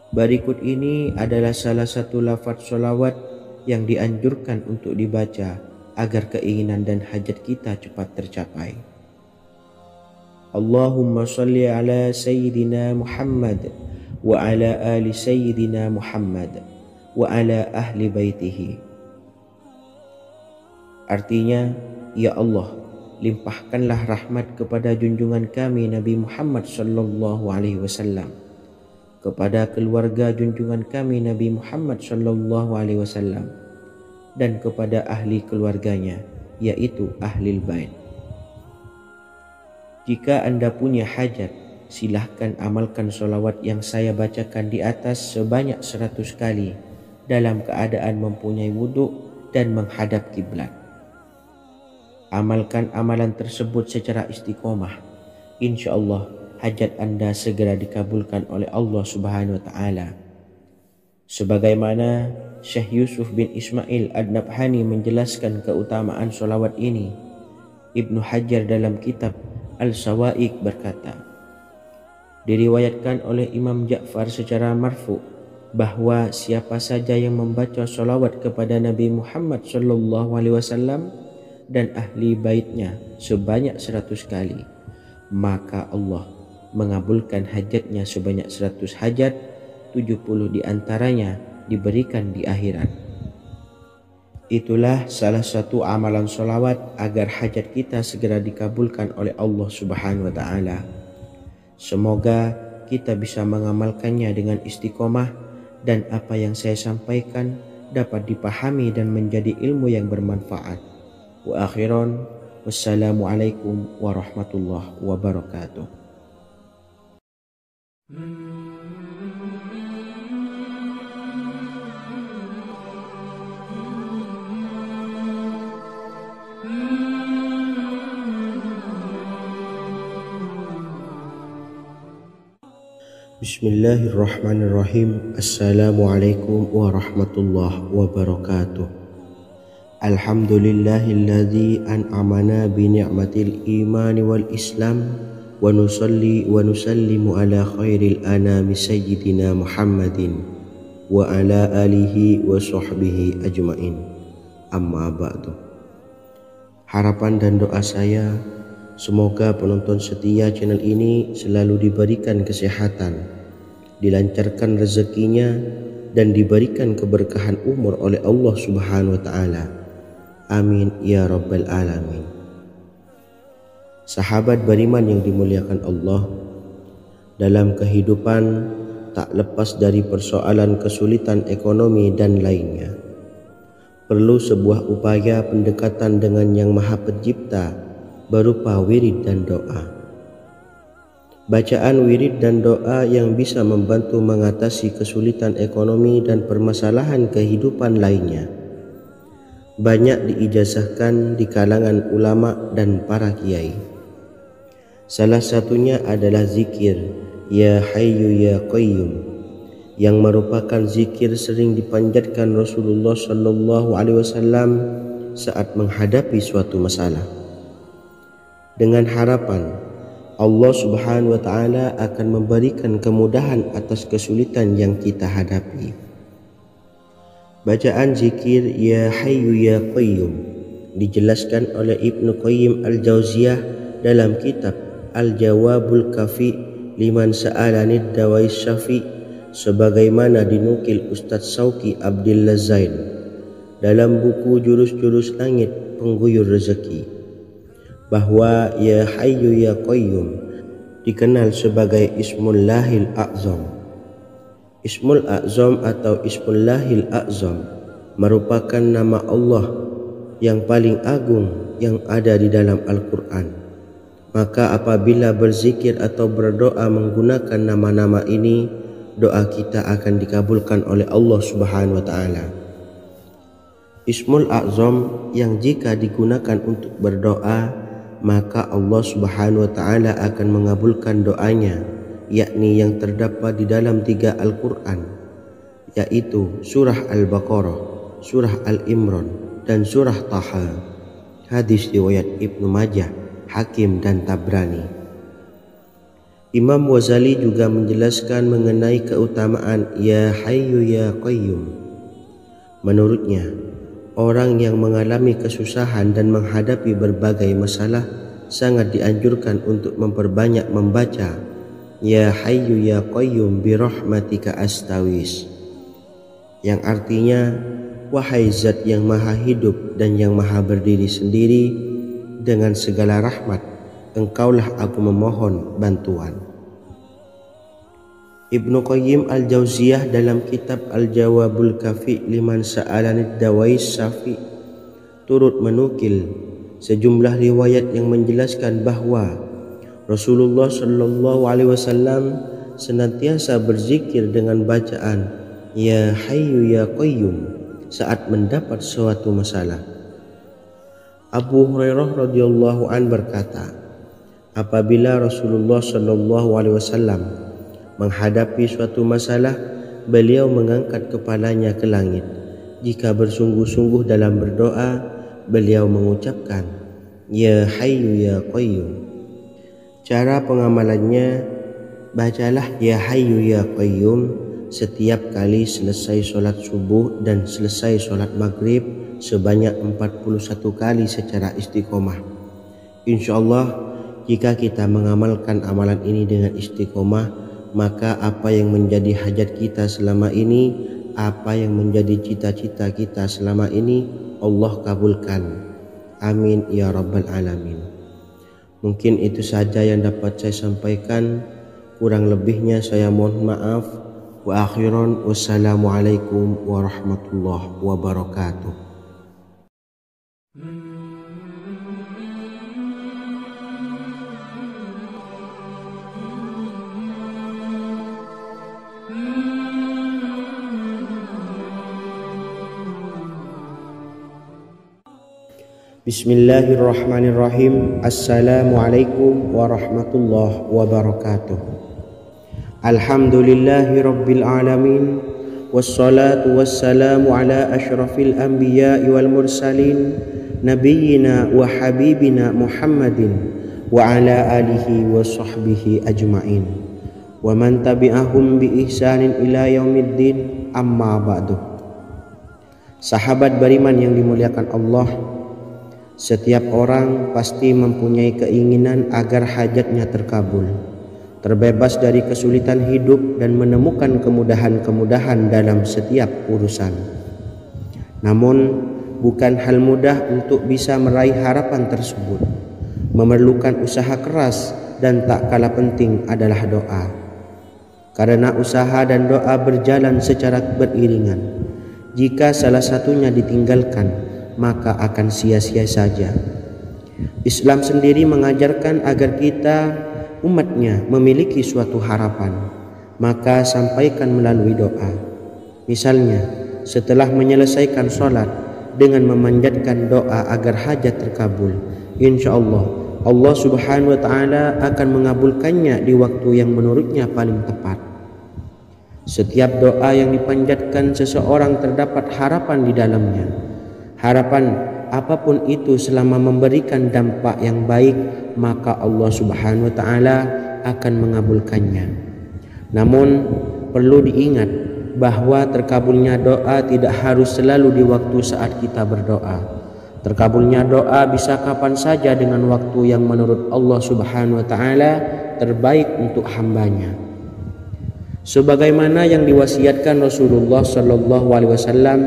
Berikut ini adalah salah satu lafaz sholawat yang dianjurkan untuk dibaca agar keinginan dan hajat kita cepat tercapai. Allahumma salli ala Sayyidina Muhammad wa ala ali Sayyidina Muhammad wa ala ahli baitihi. Artinya, ya Allah, limpahkanlah rahmat kepada junjungan kami Nabi Muhammad sallallahu alaihi wasallam, kepada keluarga junjungan kami Nabi Muhammad sallallahu alaihi wasallam, dan kepada ahli keluarganya, yaitu ahlil bait. Jika Anda punya hajat, silahkan amalkan sholawat yang saya bacakan di atas sebanyak 100 kali dalam keadaan mempunyai wudhu dan menghadap kiblat. Amalkan amalan tersebut secara istiqomah. Insya Allah hajat Anda segera dikabulkan oleh Allah Subhanahu wa taala. Sebagaimana Syekh Yusuf bin Ismail Ad-Nabhani menjelaskan keutamaan solawat ini. Ibnu Hajar dalam kitab Al-Sawa'iq berkata, diriwayatkan oleh Imam Ja'far secara marfu bahwa siapa saja yang membaca solawat kepada Nabi Muhammad SAW dan ahli baitnya sebanyak 100 kali, maka Allah mengabulkan hajatnya sebanyak 100 hajat, 70 diantaranya diberikan di akhirat. Itulah salah satu amalan solawat agar hajat kita segera dikabulkan oleh Allah Subhanahu wa Ta'ala. Semoga kita bisa mengamalkannya dengan istiqomah dan apa yang saya sampaikan dapat dipahami dan menjadi ilmu yang bermanfaat. Wa akhiran, wassalamualaikum warahmatullahi wabarakatuh. Bismillahirrahmanirrahim. Assalamualaikum warahmatullahi wabarakatuh. Alhamdulillahilladzi an'amana bi ni'matil imani wal islam wa nusalli wa nusallimu ala khairil anami sayyidina Muhammadin wa ala alihi wa sahbihi ajmain. Amma ba'du. Harapan dan doa saya, semoga penonton setia channel ini selalu diberikan kesehatan, dilancarkan rezekinya, dan diberikan keberkahan umur oleh Allah Subhanahu wa Ta'ala. Amin ya rabbal alamin. Sahabat beriman yang dimuliakan Allah, dalam kehidupan tak lepas dari persoalan kesulitan ekonomi dan lainnya. Perlu sebuah upaya pendekatan dengan Yang Maha Pencipta berupa wirid dan doa. Bacaan wirid dan doa yang bisa membantu mengatasi kesulitan ekonomi dan permasalahan kehidupan lainnya banyak diijazahkan di kalangan ulama dan para kiai. Salah satunya adalah zikir Ya Hayyu Ya Qayyum, yang merupakan zikir sering dipanjatkan Rasulullah SAW saat menghadapi suatu masalah, dengan harapan Allah Subhanahu wa Ta'ala akan memberikan kemudahan atas kesulitan yang kita hadapi. Bacaan zikir Ya Hayyu Ya Qayyum dijelaskan oleh Ibnu Qayyim Al-Jauziyah dalam kitab Al-Jawabul Kafi liman sa'alanid dawais syafi, sebagaimana dinukil Ustadz Sauki Abdillah Zain dalam buku Jurus-Jurus Langit Pengguyur Rezeki, bahwa Ya Hayyu Ya Qayyum dikenal sebagai Ismullahil A'zam. Ismul A'zam atau Ismullahil A'zam merupakan nama Allah yang paling agung yang ada di dalam Al-Quran. Maka apabila berzikir atau berdoa menggunakan nama-nama ini, doa kita akan dikabulkan oleh Allah Subhanahu wa Ta'ala. Ismul A'zam yang jika digunakan untuk berdoa, maka Allah Subhanahu wa Ta'ala akan mengabulkan doanya, yakni yang terdapat di dalam 3 Al-Quran, yaitu surah Al-Baqarah, surah Al-Imran, dan surah Taha. Hadis riwayat Ibnu Majah, Hakim, dan Tabrani. Imam Ghazali juga menjelaskan mengenai keutamaan Ya Hayyu Ya Qayyum. Menurutnya, orang yang mengalami kesusahan dan menghadapi berbagai masalah sangat dianjurkan untuk memperbanyak membaca Ya Hayyu Ya Qayyum bi rahmatika astawis, yang artinya, wahai zat yang maha hidup dan yang maha berdiri sendiri, dengan segala rahmat engkaulah aku memohon bantuan. Ibnu Qayyim Al-Jauziyah dalam kitab Al-Jawabul Kafi liman sa'alanid dawais syafi turut menukil sejumlah riwayat yang menjelaskan bahwa Rasulullah SAW senantiasa berzikir dengan bacaan Ya Hayyu Ya Qayyum saat mendapat suatu masalah. Abu Hurairah radhiyallahu an berkata, apabila Rasulullah SAW menghadapi suatu masalah, beliau mengangkat kepalanya ke langit jika bersungguh-sungguh dalam berdoa, beliau mengucapkan, Ya Hayyu Ya Qayyum. Cara pengamalannya, bacalah Ya Hayyu Ya Qayyum setiap kali selesai sholat subuh dan selesai sholat maghrib sebanyak 41 kali secara istiqomah. Insyaallah, jika kita mengamalkan amalan ini dengan istiqomah, maka apa yang menjadi hajat kita selama ini, apa yang menjadi cita-cita kita selama ini, Allah kabulkan. Amin ya rabbal alamin. Mungkin itu saja yang dapat saya sampaikan. Kurang lebihnya saya mohon maaf. Wa akhiran, wassalamualaikum warahmatullahi wabarakatuh. Bismillahirrahmanirrahim. Assalamualaikum warahmatullahi wabarakatuh. Alhamdulillahi rabbil alamin. Wassalatu wassalamu ala ashrafil anbiya'i wal mursalin, nabiyyina wa habibina Muhammadin wa ala alihi wa sahbihi ajma'in wa man tabi'ahum bi ihsanin ila yaumiddin, amma ba'du. Sahabat beriman yang dimuliakan Allah, setiap orang pasti mempunyai keinginan agar hajatnya terkabul, terbebas dari kesulitan hidup dan menemukan kemudahan-kemudahan dalam setiap urusan. Namun, bukan hal mudah untuk bisa meraih harapan tersebut. Memerlukan usaha keras dan tak kalah penting adalah doa. Karena usaha dan doa berjalan secara beriringan. Jika salah satunya ditinggalkan, maka akan sia-sia saja. Islam sendiri mengajarkan agar kita umatnya memiliki suatu harapan, maka sampaikan melalui doa. Misalnya, setelah menyelesaikan sholat dengan memanjatkan doa agar hajat terkabul, insyaallah Allah subhanahu wa ta'ala akan mengabulkannya di waktu yang menurutnya paling tepat. Setiap doa yang dipanjatkan seseorang terdapat harapan di dalamnya. Harapan apapun itu selama memberikan dampak yang baik, maka Allah subhanahu wa ta'ala akan mengabulkannya. Namun perlu diingat bahwa terkabulnya doa tidak harus selalu di waktu saat kita berdoa. Terkabulnya doa bisa kapan saja dengan waktu yang menurut Allah subhanahu wa ta'ala terbaik untuk hambanya. Sebagaimana yang diwasiatkan Rasulullah sallallahu alaihi wasallam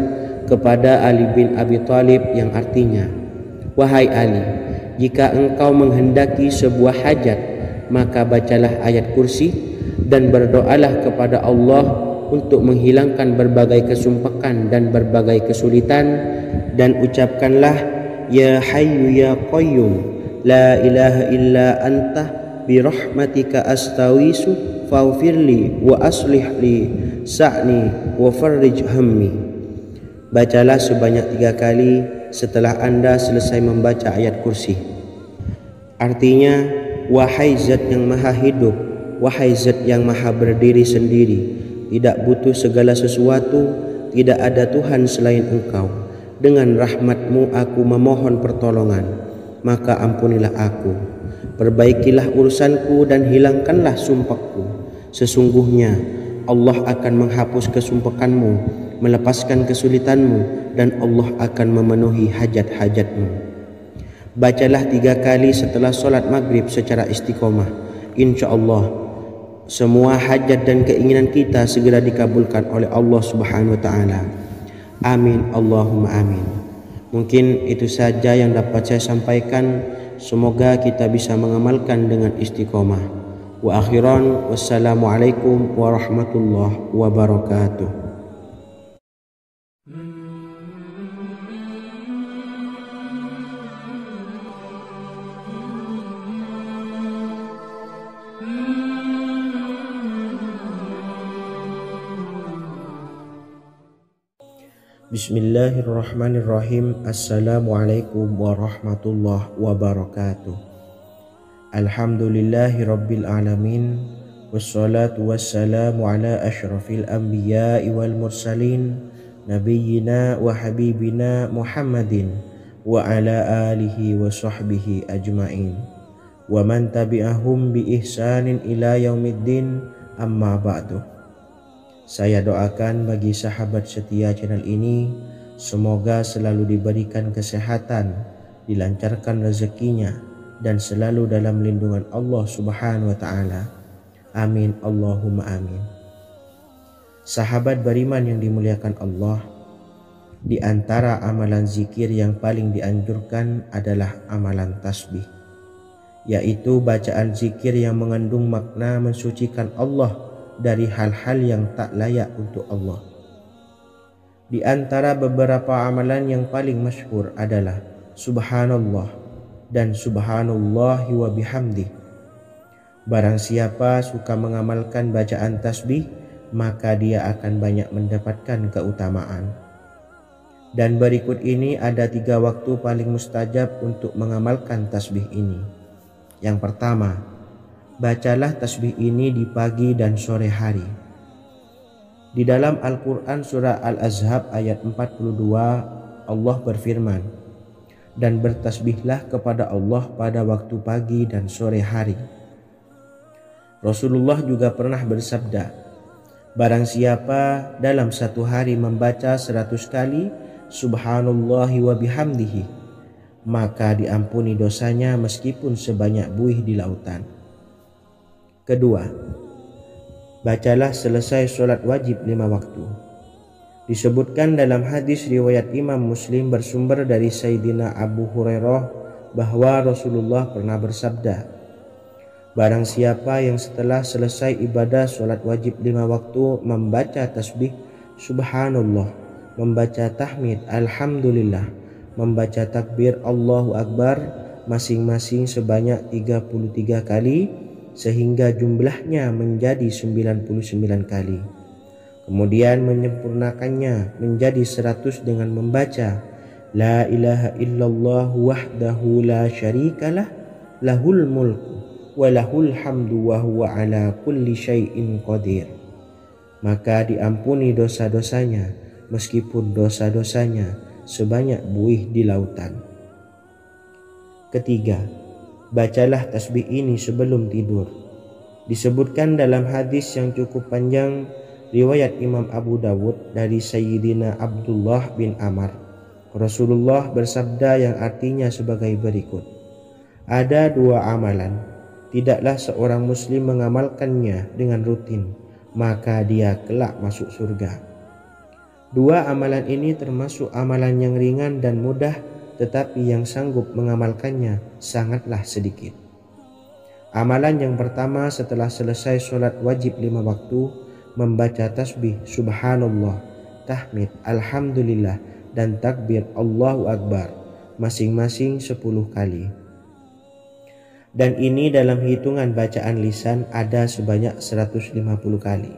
kepada Ali bin Abi Thalib, yang artinya, Wahai Ali, jika engkau menghendaki sebuah hajat, maka bacalah ayat kursi dan berdoalah kepada Allah untuk menghilangkan berbagai kesumpakan dan berbagai kesulitan, dan ucapkanlah Ya Hayyu Ya Qayyum, La ilaha illa anta birahmatika astawisu faghfirli wa aslih li sa'ni wa farrij hammi. Bacalah sebanyak 3 kali setelah Anda selesai membaca ayat kursi. Artinya, wahai zat yang maha hidup, wahai zat yang maha berdiri sendiri, tidak butuh segala sesuatu, tidak ada Tuhan selain Engkau. Dengan rahmat-Mu aku memohon pertolongan, maka ampunilah aku. Perbaikilah urusanku dan hilangkanlah sumpahku. Sesungguhnya Allah akan menghapus kesumpakanmu, melepaskan kesulitanmu, dan Allah akan memenuhi hajat-hajatmu. Bacalah 3 kali setelah sholat maghrib secara istiqomah. InsyaAllah semua hajat dan keinginan kita segera dikabulkan oleh Allah subhanahu wa ta'ala. Amin Allahumma amin. Mungkin itu saja yang dapat saya sampaikan. Semoga kita bisa mengamalkan dengan istiqomah. Wa akhiran, wassalamualaikum warahmatullahi wabarakatuh. Bismillahirrahmanirrahim. Assalamualaikum warahmatullahi wabarakatuh. Alhamdulillahi rabbil alamin. Wassalatu wassalamu ala ashrafil anbiya'i wal mursalin, nabiyyina wa habibina Muhammadin wa ala alihi wa sahbihi ajma'in wa man tabi'ahum bi ihsanin ila yaumiddin, amma ba'du. Saya doakan bagi sahabat setia channel ini, semoga selalu diberikan kesehatan, dilancarkan rezekinya, dan selalu dalam lindungan Allah Subhanahu wa ta'ala. Amin Allahumma amin. Sahabat beriman yang dimuliakan Allah, di antara amalan zikir yang paling dianjurkan adalah amalan tasbih, yaitu bacaan zikir yang mengandung makna mensucikan Allah dari hal-hal yang tak layak untuk Allah. Di antara beberapa amalan yang paling masyhur adalah Subhanallah dan Subhanallahi wa bihamdih. Barang siapa suka mengamalkan bacaan tasbih, maka dia akan banyak mendapatkan keutamaan. Dan berikut ini ada 3 waktu paling mustajab untuk mengamalkan tasbih ini. Yang pertama, bacalah tasbih ini di pagi dan sore hari. Di dalam Al-Quran surah Al-Ahzab ayat 42, Allah berfirman, dan bertasbihlah kepada Allah pada waktu pagi dan sore hari. Rasulullah juga pernah bersabda, barang siapa dalam satu hari membaca 100 kali Subhanallahi wa bihamdihi, maka diampuni dosanya meskipun sebanyak buih di lautan. Kedua, bacalah selesai sholat wajib 5 waktu. Disebutkan dalam hadis riwayat Imam Muslim bersumber dari Sayyidina Abu Hurairah bahwa Rasulullah pernah bersabda, barang siapa yang setelah selesai ibadah sholat wajib 5 waktu membaca tasbih Subhanallah, membaca tahmid Alhamdulillah, membaca takbir Allahu Akbar masing-masing sebanyak 33 kali sehingga jumlahnya menjadi 99 kali. Kemudian menyempurnakannya menjadi 100 dengan membaca La ilaha illallah wahdahu la syarikalah lahul mulku wa lahul hamdu wa huwa ala kulli syai'in qadir. Maka diampuni dosa-dosanya meskipun dosa-dosanya sebanyak buih di lautan. Ketiga, bacalah tasbih ini sebelum tidur. Disebutkan dalam hadis yang cukup panjang riwayat Imam Abu Dawud dari Sayyidina Abdullah bin Amr, Rasulullah bersabda yang artinya sebagai berikut, ada 2 amalan, tidaklah seorang muslim mengamalkannya dengan rutin, maka dia kelak masuk surga. 2 amalan ini termasuk amalan yang ringan dan mudah, tetapi yang sanggup mengamalkannya sangatlah sedikit. Amalan yang pertama setelah selesai sholat wajib 5 waktu, membaca tasbih Subhanallah, tahmid Alhamdulillah, dan takbir Allahu Akbar masing-masing 10 kali. Dan ini dalam hitungan bacaan lisan ada sebanyak 150 kali,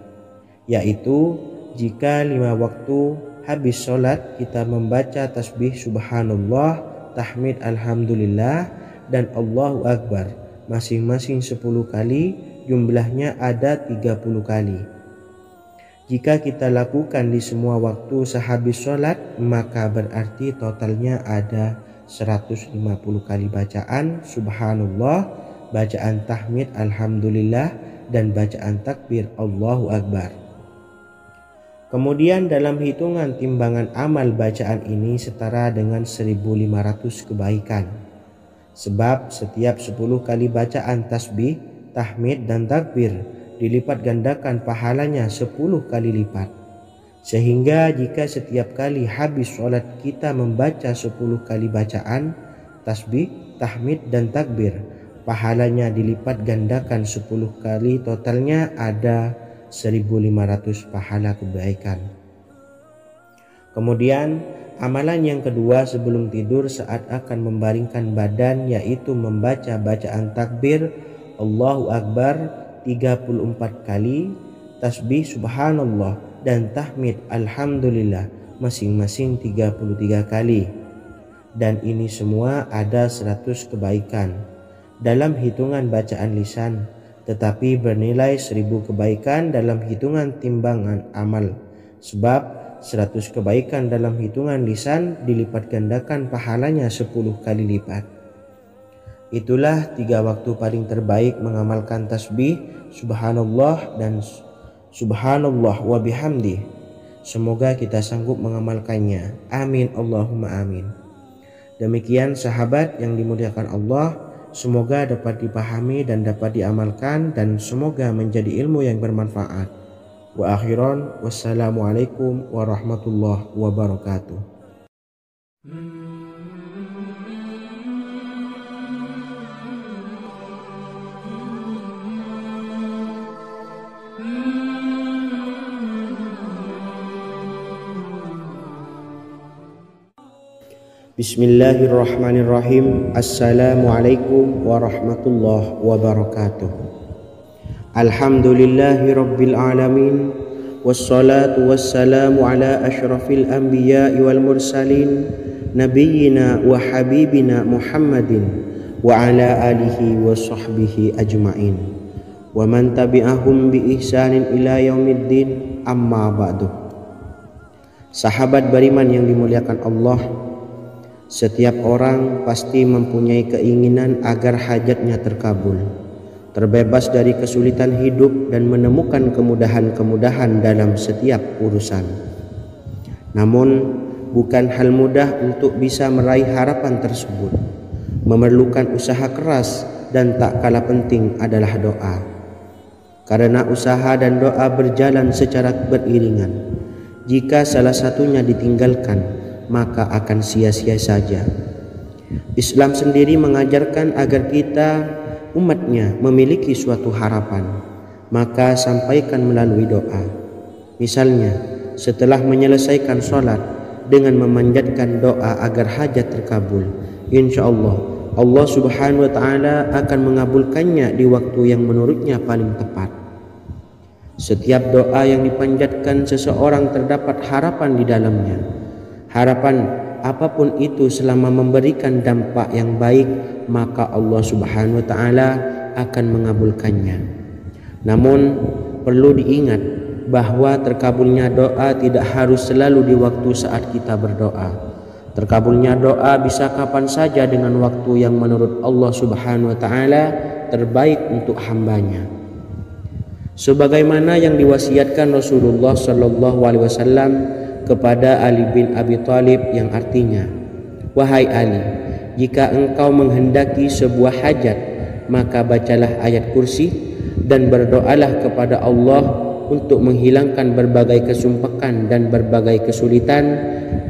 yaitu jika 5 waktu habis sholat kita membaca tasbih Subhanallah, tahmid Alhamdulillah, dan Allahu Akbar masing-masing 10 kali, jumlahnya ada 30 kali. Jika kita lakukan di semua waktu sehabis sholat, maka berarti totalnya ada 150 kali bacaan Subhanallah, bacaan tahmid Alhamdulillah, dan bacaan takbir Allahu Akbar. Kemudian dalam hitungan timbangan amal bacaan ini setara dengan 1500 kebaikan. Sebab setiap 10 kali bacaan tasbih, tahmid, dan takbir dilipat gandakan pahalanya 10 kali lipat. Sehingga jika setiap kali habis sholat kita membaca 10 kali bacaan tasbih, tahmid, dan takbir, pahalanya dilipat gandakan 10 kali, totalnya ada 1500 pahala kebaikan. Kemudian amalan yang kedua sebelum tidur saat akan membaringkan badan, yaitu membaca bacaan takbir Allahu Akbar 34 kali, tasbih Subhanallah, dan tahmid Alhamdulillah masing-masing 33 kali. Dan ini semua ada 100 kebaikan dalam hitungan bacaan lisan, tetapi bernilai 1000 kebaikan dalam hitungan timbangan amal. Sebab 100 kebaikan dalam hitungan lisan dilipat gandakan pahalanya 10 kali lipat. Itulah 3 waktu paling terbaik mengamalkan tasbih subhanallah dan subhanallah wa bihamdi. Semoga kita sanggup mengamalkannya. Amin Allahumma amin. Demikian sahabat yang dimuliakan Allah, semoga dapat dipahami dan dapat diamalkan dan semoga menjadi ilmu yang bermanfaat. Wa akhiran, wassalamualaikum warahmatullahi wabarakatuh. Bismillahirrahmanirrahim. Assalamualaikum warahmatullahi wabarakatuh. Alhamdulillahi rabbil alamin, wassalatu wassalamu ala ashrafil anbiya'i wal mursalin, nabiyyina wa habibina Muhammadin wa ala alihi wa sahbihi ajma'in wa man tabi'ahum bi ihsanin ila yaumiddin, amma ba'du. Sahabat beriman yang dimuliakan Allah, setiap orang pasti mempunyai keinginan agar hajatnya terkabul, terbebas dari kesulitan hidup dan menemukan kemudahan-kemudahan dalam setiap urusan. Namun, bukan hal mudah untuk bisa meraih harapan tersebut. Memerlukan usaha keras dan tak kalah penting adalah doa. Karena usaha dan doa berjalan secara beriringan. Jika salah satunya ditinggalkan, maka akan sia-sia saja. Islam sendiri mengajarkan agar kita umatnya memiliki suatu harapan, maka sampaikan melalui doa. Misalnya, setelah menyelesaikan sholat dengan memanjatkan doa agar hajat terkabul, insya Allah subhanahu wa ta'ala akan mengabulkannya di waktu yang menurutnya paling tepat. Setiap doa yang dipanjatkan seseorang terdapat harapan di dalamnya. Harapan apapun itu selama memberikan dampak yang baik, maka Allah subhanahu wa ta'ala akan mengabulkannya. Namun perlu diingat bahwa terkabulnya doa tidak harus selalu di waktu saat kita berdoa. Terkabulnya doa bisa kapan saja dengan waktu yang menurut Allah subhanahu wa ta'ala terbaik untuk hambanya. Sebagaimana yang diwasiatkan Rasulullah sallallahu alaihi wasallam kepada Ali bin Abi Thalib, yang artinya, wahai Ali, jika engkau menghendaki sebuah hajat, maka bacalah ayat kursi dan berdoalah kepada Allah untuk menghilangkan berbagai kesumpakan dan berbagai kesulitan,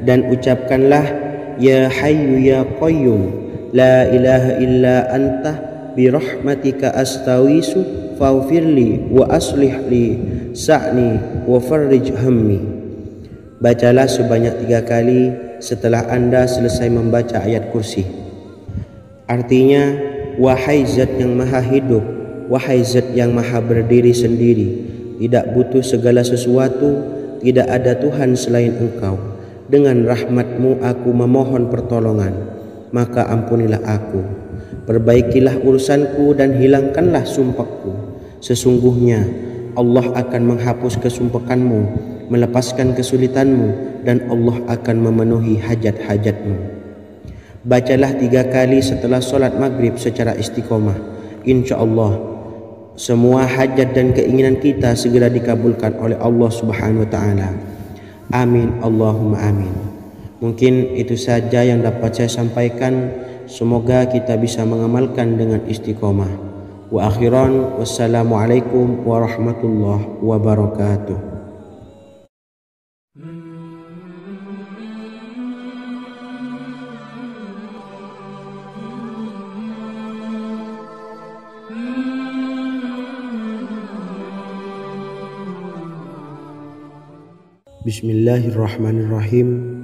dan ucapkanlah, ya hayyu ya qayyum la ilaha illa anta birahmatika astawisu faghfirli wa aslih li sa'ni wa farrij hammi. Bacalah sebanyak 3 kali setelah Anda selesai membaca ayat kursi. Artinya, wahai zat yang maha hidup, wahai zat yang maha berdiri sendiri, tidak butuh segala sesuatu, tidak ada Tuhan selain Engkau. Dengan rahmat-Mu aku memohon pertolongan, maka ampunilah aku. Perbaikilah urusanku dan hilangkanlah sumpahku. Sesungguhnya Allah akan menghapus kesumpahanmu, melepaskan kesulitanmu, dan Allah akan memenuhi hajat-hajatmu. Bacalah 3 kali setelah sholat maghrib secara istiqomah. Insya Allah semua hajat dan keinginan kita segera dikabulkan oleh Allah subhanahu wa ta'ala. Amin Allahumma amin. Mungkin itu saja yang dapat saya sampaikan. Semoga kita bisa mengamalkan dengan istiqomah. Wa akhiran, wassalamualaikum warahmatullahi wabarakatuh. Bismillahirrahmanirrahim.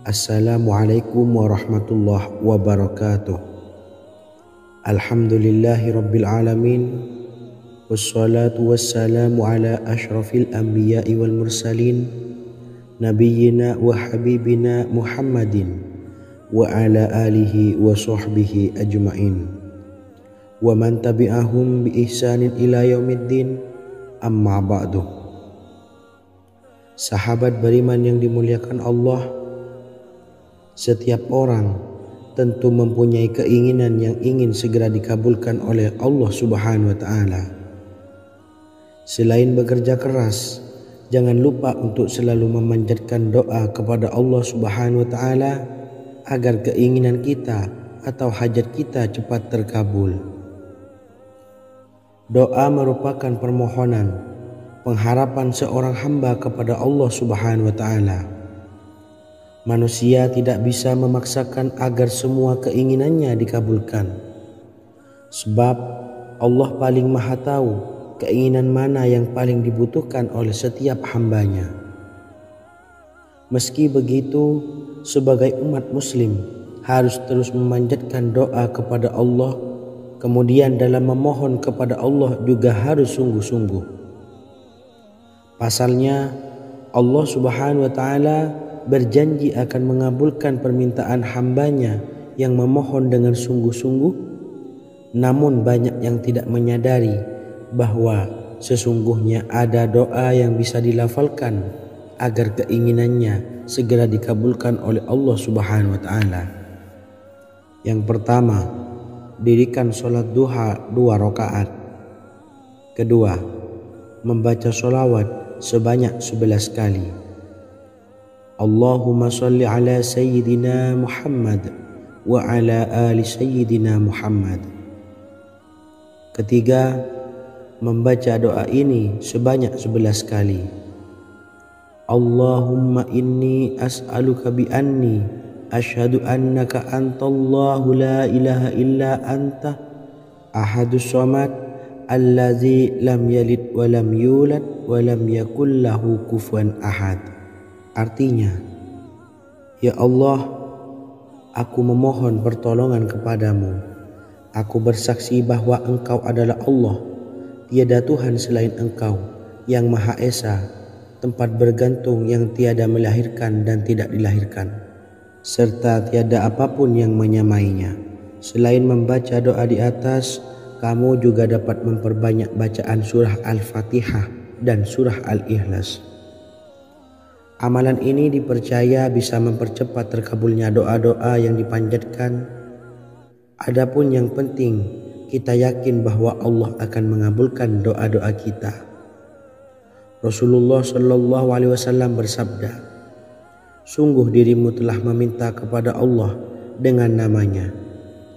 Assalamualaikum warahmatullahi wabarakatuh. Alhamdulillahi rabbil alamin, wassalatu wassalamu ala ashrafil anbiya'i wal mursalin, nabiyyina wa habibina Muhammadin wa ala alihi wa sahbihi ajma'in wa man tabi'ahum bi ihsanin ila yaumiddin, amma ba'du. Sahabat beriman yang dimuliakan Allah, setiap orang tentu mempunyai keinginan yang ingin segera dikabulkan oleh Allah Subhanahu wa Ta'ala. Selain bekerja keras, jangan lupa untuk selalu memanjatkan doa kepada Allah Subhanahu wa Ta'ala agar keinginan kita atau hajat kita cepat terkabul. Doa merupakan permohonan, pengharapan seorang hamba kepada Allah Subhanahu wa Ta'ala. Manusia tidak bisa memaksakan agar semua keinginannya dikabulkan, sebab Allah paling maha tahu keinginan mana yang paling dibutuhkan oleh setiap hambanya. Meski begitu, sebagai umat muslim harus terus memanjatkan doa kepada Allah, kemudian dalam memohon kepada Allah juga harus sungguh-sungguh. Pasalnya Allah Subhanahu wa Ta'ala berjanji akan mengabulkan permintaan hambanya yang memohon dengan sungguh-sungguh. Namun banyak yang tidak menyadari bahwa sesungguhnya ada doa yang bisa dilafalkan agar keinginannya segera dikabulkan oleh Allah Subhanahu wa Ta'ala. Yang pertama, dirikan sholat duha 2 rakaat. Kedua, membaca sholawat sebanyak 11 kali. Allahumma salli ala Sayyidina Muhammad wa ala ali Sayyidina Muhammad. Ketiga, membaca doa ini sebanyak 11 kali. Allahumma inni as'aluka bi anni asyhadu annaka antallahu la ilaha illa anta ahadus samad allazi lam yalid wa lam yulad wa lam yakul lahu kufuwan ahad. Artinya, ya Allah, aku memohon pertolongan kepadamu. Aku bersaksi bahwa Engkau adalah Allah, tiada Tuhan selain Engkau, yang Maha Esa, tempat bergantung yang tiada melahirkan dan tidak dilahirkan, serta tiada apapun yang menyamainya. Selain membaca doa di atas, kamu juga dapat memperbanyak bacaan surah Al-Fatihah dan surah Al-Ikhlas. Amalan ini dipercaya bisa mempercepat terkabulnya doa-doa yang dipanjatkan. Adapun yang penting, kita yakin bahwa Allah akan mengabulkan doa-doa kita. Rasulullah Shallallahu Alaihi Wasallam bersabda, sungguh dirimu telah meminta kepada Allah dengan namanya,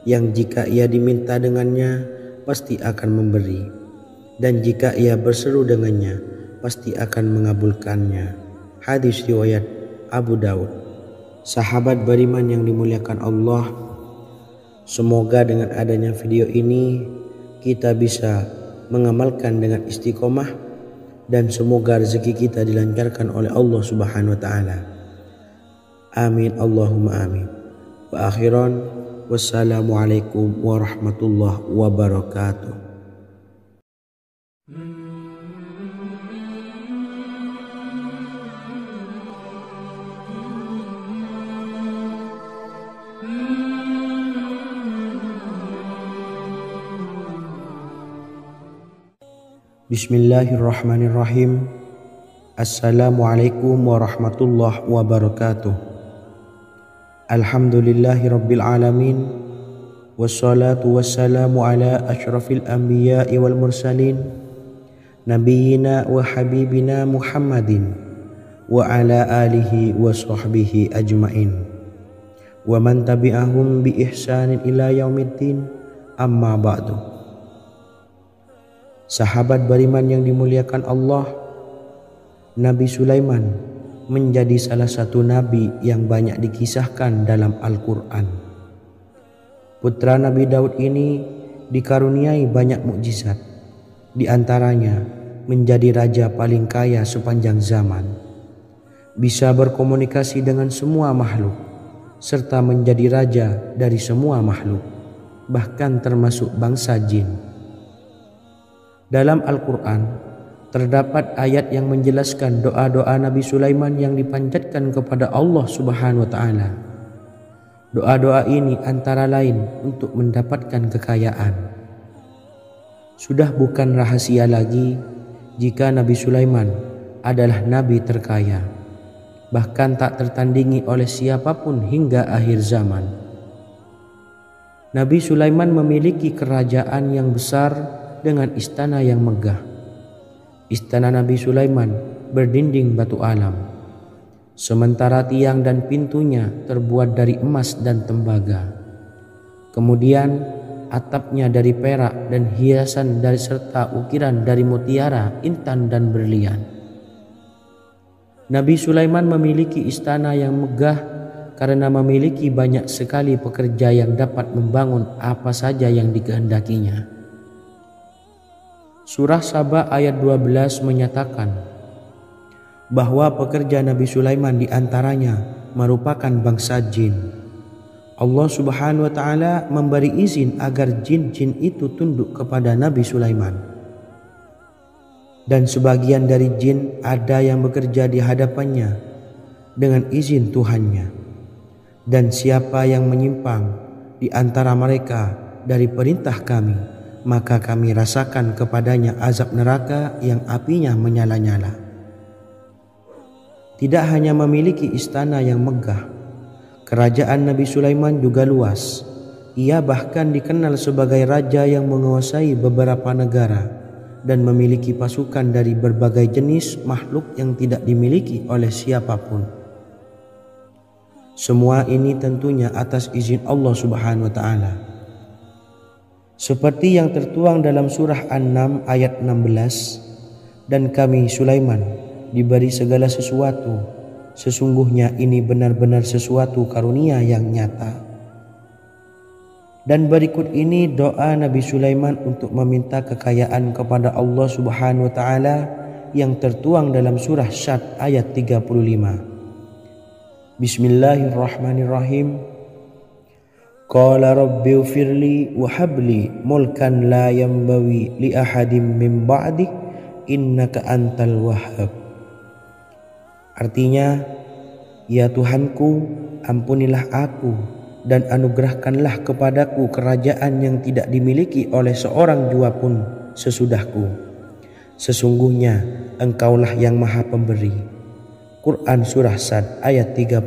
yang jika ia diminta dengannya, pasti akan memberi, dan jika ia berseru dengannya, pasti akan mengabulkannya. Hadis riwayat Abu Daud. Sahabat beriman yang dimuliakan Allah, semoga dengan adanya video ini kita bisa mengamalkan dengan istiqomah, dan semoga rezeki kita dilancarkan oleh Allah Subhanahu wa Ta'ala. Amin Allahumma amin. Wa akhiran, wassalamualaikum warahmatullahi wabarakatuh. Bismillahirrahmanirrahim. Assalamualaikum warahmatullahi wabarakatuh. Alhamdulillahi rabbil alamin, wassalatu wassalamu ala asyrafil anbiya'i wal mursalin, nabiyyina wa habibina Muhammadin wa ala alihi wa sahbihi ajmain, wa man tabi'ahum bi ihsanin ila yaumiddin, amma ba'du. Sahabat beriman yang dimuliakan Allah, Nabi Sulaiman menjadi salah satu nabi yang banyak dikisahkan dalam Al-Quran. Putra Nabi Daud ini dikaruniai banyak mukjizat, di antaranya menjadi raja paling kaya sepanjang zaman, bisa berkomunikasi dengan semua makhluk, serta menjadi raja dari semua makhluk, bahkan termasuk bangsa jin. Dalam Al-Quran terdapat ayat yang menjelaskan doa-doa Nabi Sulaiman yang dipanjatkan kepada Allah Subhanahu wa Ta'ala. Doa-doa ini antara lain untuk mendapatkan kekayaan. Sudah bukan rahasia lagi jika Nabi Sulaiman adalah nabi terkaya, bahkan tak tertandingi oleh siapapun hingga akhir zaman. Nabi Sulaiman memiliki kerajaan yang besar dengan istana yang megah. Istana Nabi Sulaiman berdinding batu alam, sementara tiang dan pintunya terbuat dari emas dan tembaga. Kemudian atapnya dari perak dan hiasan dari serta ukiran dari mutiara, intan dan berlian. Nabi Sulaiman memiliki istana yang megah karena memiliki banyak sekali pekerja yang dapat membangun apa saja yang dikehendakinya. Surah Saba ayat 12 menyatakan bahwa pekerja Nabi Sulaiman diantaranya merupakan bangsa jin. Allah Subhanahu wa Ta'ala memberi izin agar jin-jin itu tunduk kepada Nabi Sulaiman. Dan sebagian dari jin ada yang bekerja di hadapannya dengan izin Tuhannya. Dan siapa yang menyimpang di antara mereka dari perintah kami, maka kami rasakan kepadanya azab neraka yang apinya menyala-nyala. Tidak hanya memiliki istana yang megah, kerajaan Nabi Sulaiman juga luas. Ia bahkan dikenal sebagai raja yang menguasai beberapa negara dan memiliki pasukan dari berbagai jenis makhluk yang tidak dimiliki oleh siapapun. Semua ini tentunya atas izin Allah Subhanahu wa Ta'ala. Seperti yang tertuang dalam surah An-Naml ayat 16, dan kami Sulaiman diberi segala sesuatu, sesungguhnya ini benar-benar sesuatu karunia yang nyata. Dan berikut ini doa Nabi Sulaiman untuk meminta kekayaan kepada Allah Subhanahu wa Ta'ala yang tertuang dalam surah Syad ayat 35. Bismillahirrahmanirrahim. Qala rabbi ufirli wa habli mulkan la yambawi li ahadim min ba'di innaka antal wahhab. Artinya, ya Tuhanku, ampunilah aku dan anugerahkanlah kepadaku kerajaan yang tidak dimiliki oleh seorang jua pun sesudahku. Sesungguhnya Engkaulah yang Maha Pemberi. Quran Surah Sad ayat 35.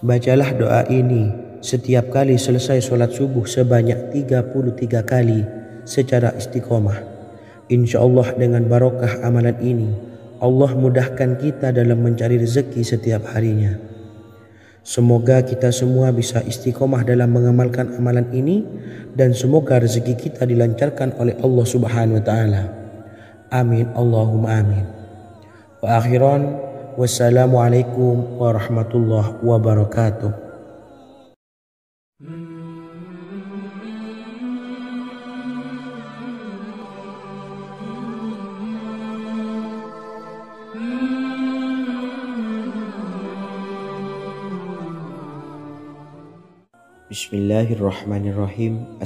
Bacalah doa ini setiap kali selesai sholat subuh sebanyak 33 kali secara istiqomah. Insya Allah dengan barokah amalan ini, Allah mudahkan kita dalam mencari rezeki setiap harinya. Semoga kita semua bisa istiqomah dalam mengamalkan amalan ini, dan semoga rezeki kita dilancarkan oleh Allah Subhanahu wa Ta'ala. Amin Allahumma amin. Wa akhiran, wassalamualaikum warahmatullahi wabarakatuh. Bismillahirrahmanirrahim.